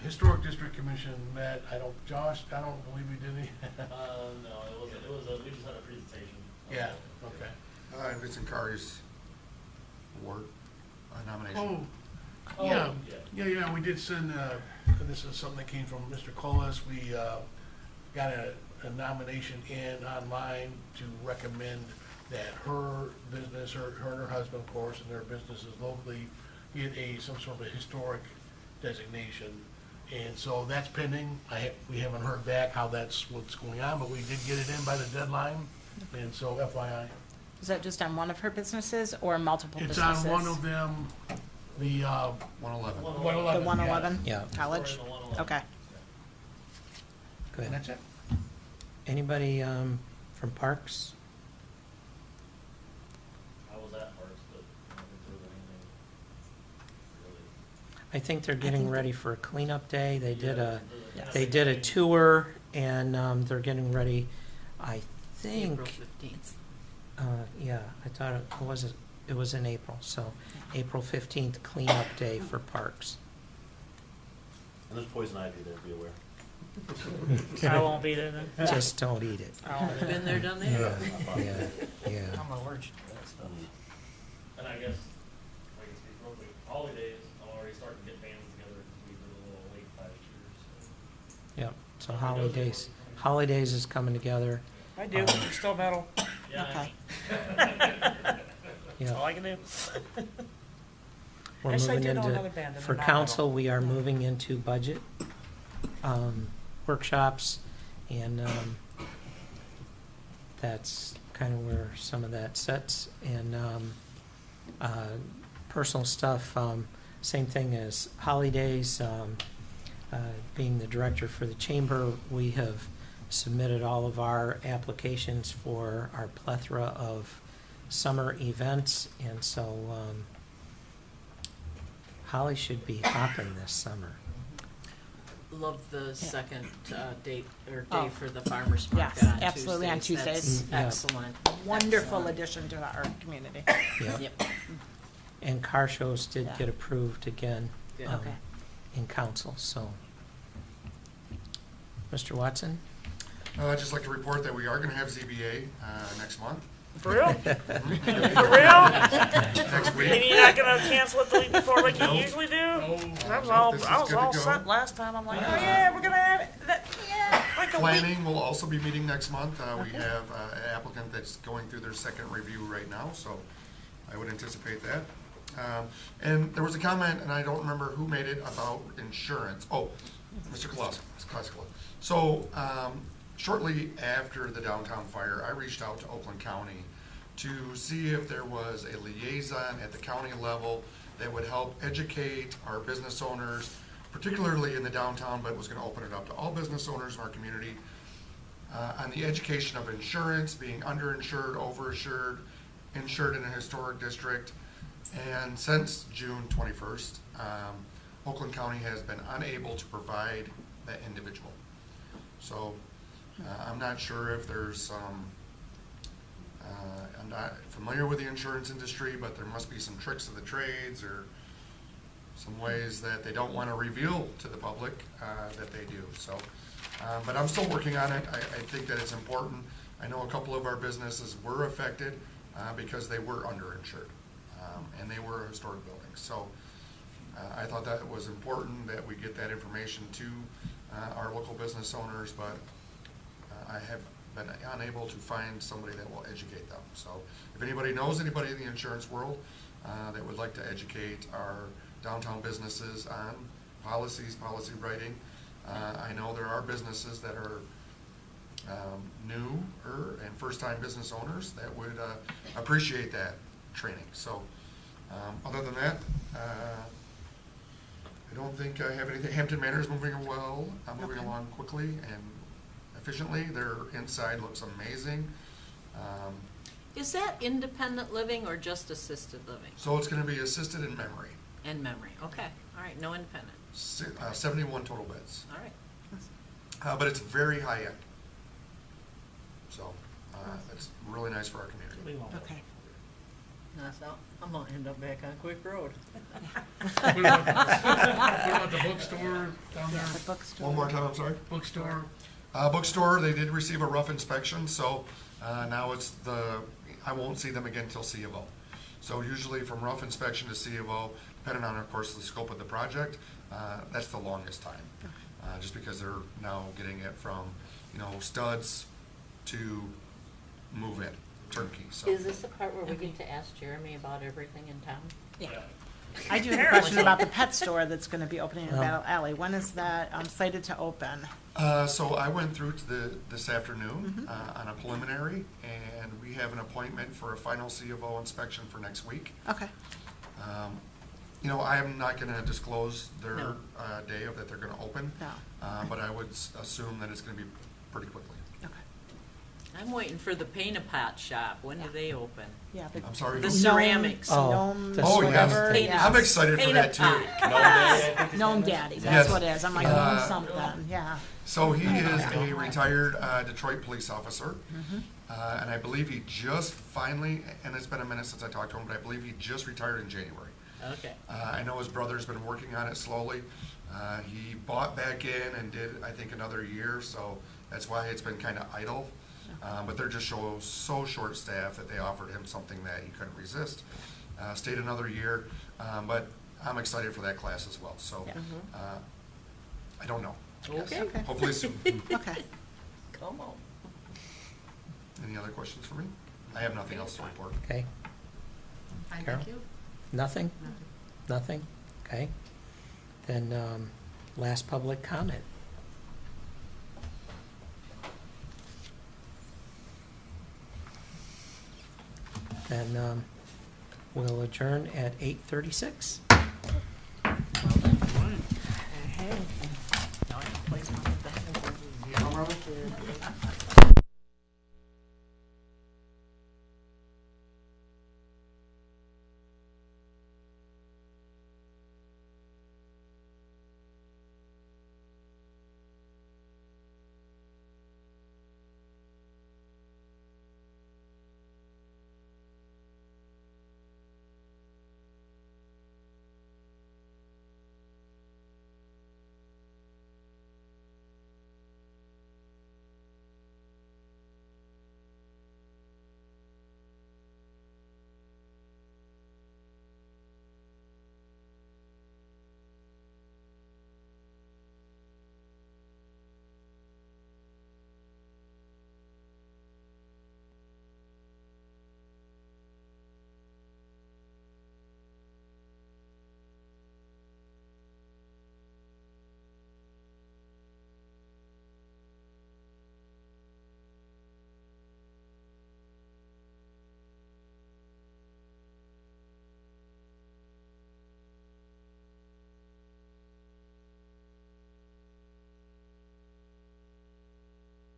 Historic District Commission met, Josh, I don't believe we did any. No, we just had a presentation. Yeah, okay. Vincent Curry's award nomination. Oh, yeah, we did send, this is something that came from Mr. Colas. We got a nomination in online to recommend that her business, her and her husband, of course, and their businesses locally get some sort of a historic designation. And so that's pending. We haven't heard back what's going on, but we did get it in by the deadline, and so FYI. Is that just on one of her businesses or multiple It's businesses? on one of them, the 111. 111. The 111? Yeah. College? Story in the 111. Okay. Good. And that's it. Anybody from Parks? I was at Parks, but I don't think there was anything really. I think they're getting think ready for a cleanup day. They did a Yes. they did a tour, and they're getting ready. I think. April 15th. Yeah, I thought it was in April. So April 15th cleanup day for Parks. And there's poison ivy there, be aware. I won't be there then. Just don't eat it. Been there, done Yeah, that? yeah. I'm allergic to that stuff. And I guess, I can speak real quick, holidays, I'm already starting to get bands together, because we were a little late last year, so. Yep. So holidays is coming together. I do. You're still metal. Yeah, I Okay. That's all Yeah. I can do. We're Actually, I moving did know into, another band, and for they're not council, metal. we are moving into budget workshops, and that's kind of where some of that sets. And personal stuff, same thing as holidays. Being the director for the chamber, we have submitted all of our applications for our plethora of summer events, and so Holly should be hopping this summer. Love the second date or Oh. day for the farmer's market Yes, on absolutely, on Tuesdays. That's Tuesdays. Mm, yeah. excellent. Wonderful Excellent. addition to our community. Yep. Yep. And car shows did Yeah. get approved again Good. Okay. in council, so. Mr. Watson? I'd just like to report that we are going to have ZBA next month. For real? For real? Next week. Maybe you're not gonna cancel it the week before like you Nope. usually do? I was Nope, all, this is I was good to all go. set last time. I'm like, oh yeah, we're gonna have it. Like a week. Planning will also be meeting next month. We have an applicant that's going through their second review right now, so I would anticipate that. And there was a comment, and I don't remember who made it, about insurance. Oh, Mr. Koloski. So shortly after the downtown fire, I reached out to Oakland County to see if there was a liaison at the county level that would help educate our business owners, particularly in the downtown, but was going to open it up to all business owners in our community, on the education of insurance, being underinsured, overinsured, insured in a historic district, And since June 21st, Oakland County has been unable to provide that individual. So I'm not sure if there's some, I'm not familiar with the insurance industry, but there must be some tricks of the trades or some ways that they don't want to reveal to the public that they do. So, but I'm still working on it. I think that it's important. I know a couple of our businesses were affected because they were underinsured and they were historic buildings. So I thought that it was important that we get that information to our local business owners, but I have been unable to find somebody that will educate them. So if anybody knows anybody in the insurance world that would like to educate our downtown businesses on policies, policy writing, I know there are businesses that are newer and first-time business owners that would appreciate that training. So other than that, I don't think I have anything. Hampton Manor is moving well, moving along quickly and efficiently. Their inside looks amazing. Is that independent living or just assisted living? So it's going to be assisted in memory. And memory, okay, all right, no independent, 71 total beds. all right. But it's very high end. So it's really nice for our community. Okay. No, so I'm gonna end up back on Quick Road. What about the bookstore down there? The bookstore. One more time, I'm sorry. Bookstore? Bookstore, they did receive a rough inspection, so now it's I won't see them again until C of O. So usually from rough inspection to C of O, depending on, of course, the scope of the project, that's the longest time. Just because they're now getting it from, studs to move in, turnkey, so. Is this the part where we get to ask Jeremy about everything in town? Yeah. I do have a question about the pet store that's going to be opening in Battle Alley. When is that slated to open? So I went through to this afternoon on a preliminary, and we have an appointment for a final C of O inspection for next week. Okay. I am not going to disclose their No. day of that they're going to open, No. but I would assume that it's going to be pretty quickly. Okay. I'm waiting for the paint-a-pot shop, when do they open? Yeah. I'm sorry. The who? ceramics. Oh, Gnome, the Oh, whatever. yes. Yeah. I'm excited for that too. Paint-a-pot. Gnome Daddy, that's Yes. what it is. I'm like, gnome something, yeah. So he is a retired Detroit police officer, and I believe he just finally, and it's been a minute since I talked to him, but I believe he just retired in January. Okay. I know his brother's been working on it slowly. He bought back in and did, I think, another year, so that's why it's been kind of idle. But they're just so short-staffed that they offered him something that he couldn't resist. Stayed another year, but I'm excited for that class as well. So Yeah. I don't know. Okay. Okay. Hopefully soon. Okay. Come on. Any other questions for me? I have nothing else to report. Okay, Fine, Carol? thank you. nothing? Nothing? Okay. Then, last public comment. Then, we'll adjourn at 8:36. Hey. Now I can place my